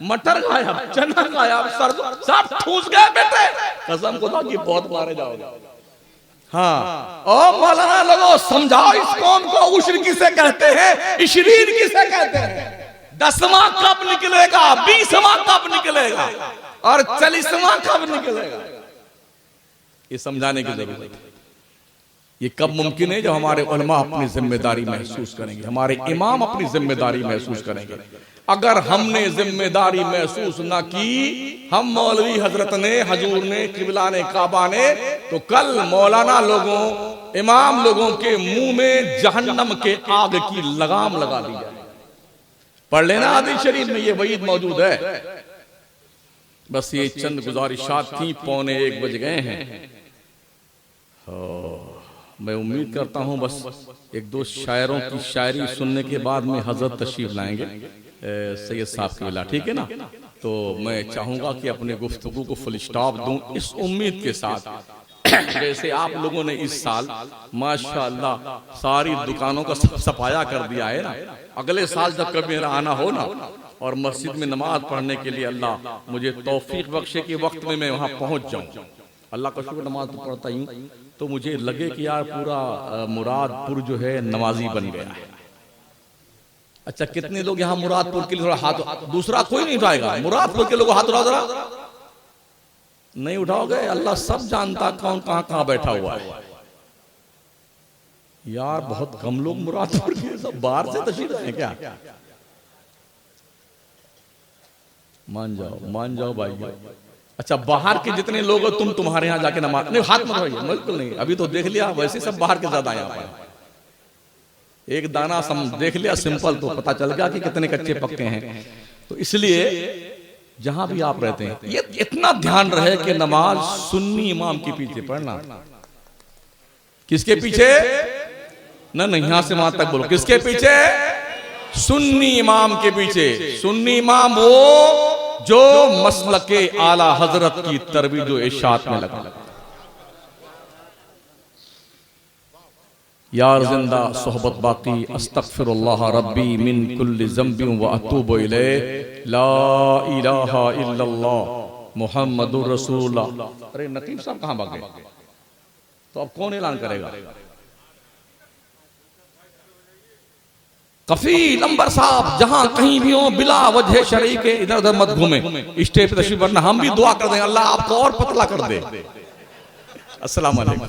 S1: मटर गाया, चना गाया, सरसों सब ठूस गए बेटे, कसम खुदा की बहुत मारे जाओगे। हाँ, ओ मौलाना लोगों समझाओ इस कौम को, उश्र किसे कहते हैं, इशरीन किसे कहते हैं, 10वां कब निकलेगा, 20वां कब निकलेगा और 40वां कब निकलेगा, ये समझाने की जरूरत है। ये कब मुमकिन है, जब हमारे उलमा अपनी जिम्मेदारी महसूस करेंगे, हमारे इमाम अपनी जिम्मेदारी महसूस करेंगे। अगर हमने जिम्मेदारी महसूस ना की, हम मौलवी हजरत ने, हजूर ने, किबला ने, काबा ने, तो कल मौलाना लोगों, इमाम लोगों के मुंह में जहन्नम के आग की लगाम लगा दी जाए। पढ़ लेना हदीस शरीफ में ये वईद मौजूद है। बस ये चंद गुजारिशात थी, 1:45 बज गए हैं। मैं उम्मीद करता हूं बस 1-2 शायरों की शायरी सुनने के बाद में हजरत तशरीफ लाएंगे सैयद साहब के बिला, ठीक है ना। तो मैं चाहूंगा कि अपने गुफ्तगू को फुल स्टॉप दूं इस उम्मीद के साथ, जैसे आप लोगों ने इस साल माशाअल्लाह सारी दुकानों का सफाया कर दिया है ना, अगले साल जब कभी मेरा आना हो ना और मस्जिद में नमाज पढ़ने के लिए अल्लाह मुझे तौफीक बख्शे कि वक्त में मैं वहां पहुंच जाऊं। अल्लाह का शुक्र, नमाज तो पढ़ता ही हूं, तो मुझे लगे कि यार पूरा मुरादपुर जो है नमाजी बन गया है। अच्छा, कितने लोग यहाँ मुरादपुर के लिए थोड़ा हाथ, दूसरा कोई नहीं उठाएगा, मुरादपुर के लोग हाथ उठाओ जरा, नहीं उठाओगे, अल्लाह सब जानता कौन कहां कहां बैठा हुआ है। यार बहुत कम लोग मुरादपुर के, सब बाहर से तशरीफ लाए क्या? मान जाओ भाई। अच्छा, बाहर के जितने लोग हो तुम, तुम्हारे यहाँ जाके नमाज नहीं, हाथ मत उठाइए, बिल्कुल नहीं। अभी तो देख लिया, वैसे सब बाहर के ज्यादा यहाँ पर, एक दाना देख लिया सिंपल, तो पता चल गया कि कितने कच्चे पक्के हैं। तो इसलिए जहां भी आप रहते हैं, ये इतना ध्यान रहे कि नमाज सुन्नी इमाम के पीछे पढ़ना। किसके पीछे? नहीं, यहां से वहां तक बोलो, किसके पीछे? सुन्नी इमाम के पीछे। सुन्नी इमाम वो जो मसलके आला हजरत की तरबीज व इरशाद में लगा। यार जिंदा सोहबत बाकी, अस्तगफिरुल्लाह रब्बी मिन कुल्ली ज़ंबि व अतूबु इलैह, ला इलाहा इल्लल्लाह मुहम्मदुर रसूलुल्लाह। अरे नकीब साहब कहां भाग गए? तो अब कौन ऐलान करेगा? कफील अंबर साहब, जहां कहीं भी हो बिला वजह शरई के इधर उधर मत घूमे, स्टेज पे तशरीफ, वरना हम भी दुआ कर दें अल्लाह आपको और पतला कर दे। अस्सलाम वालेकुम।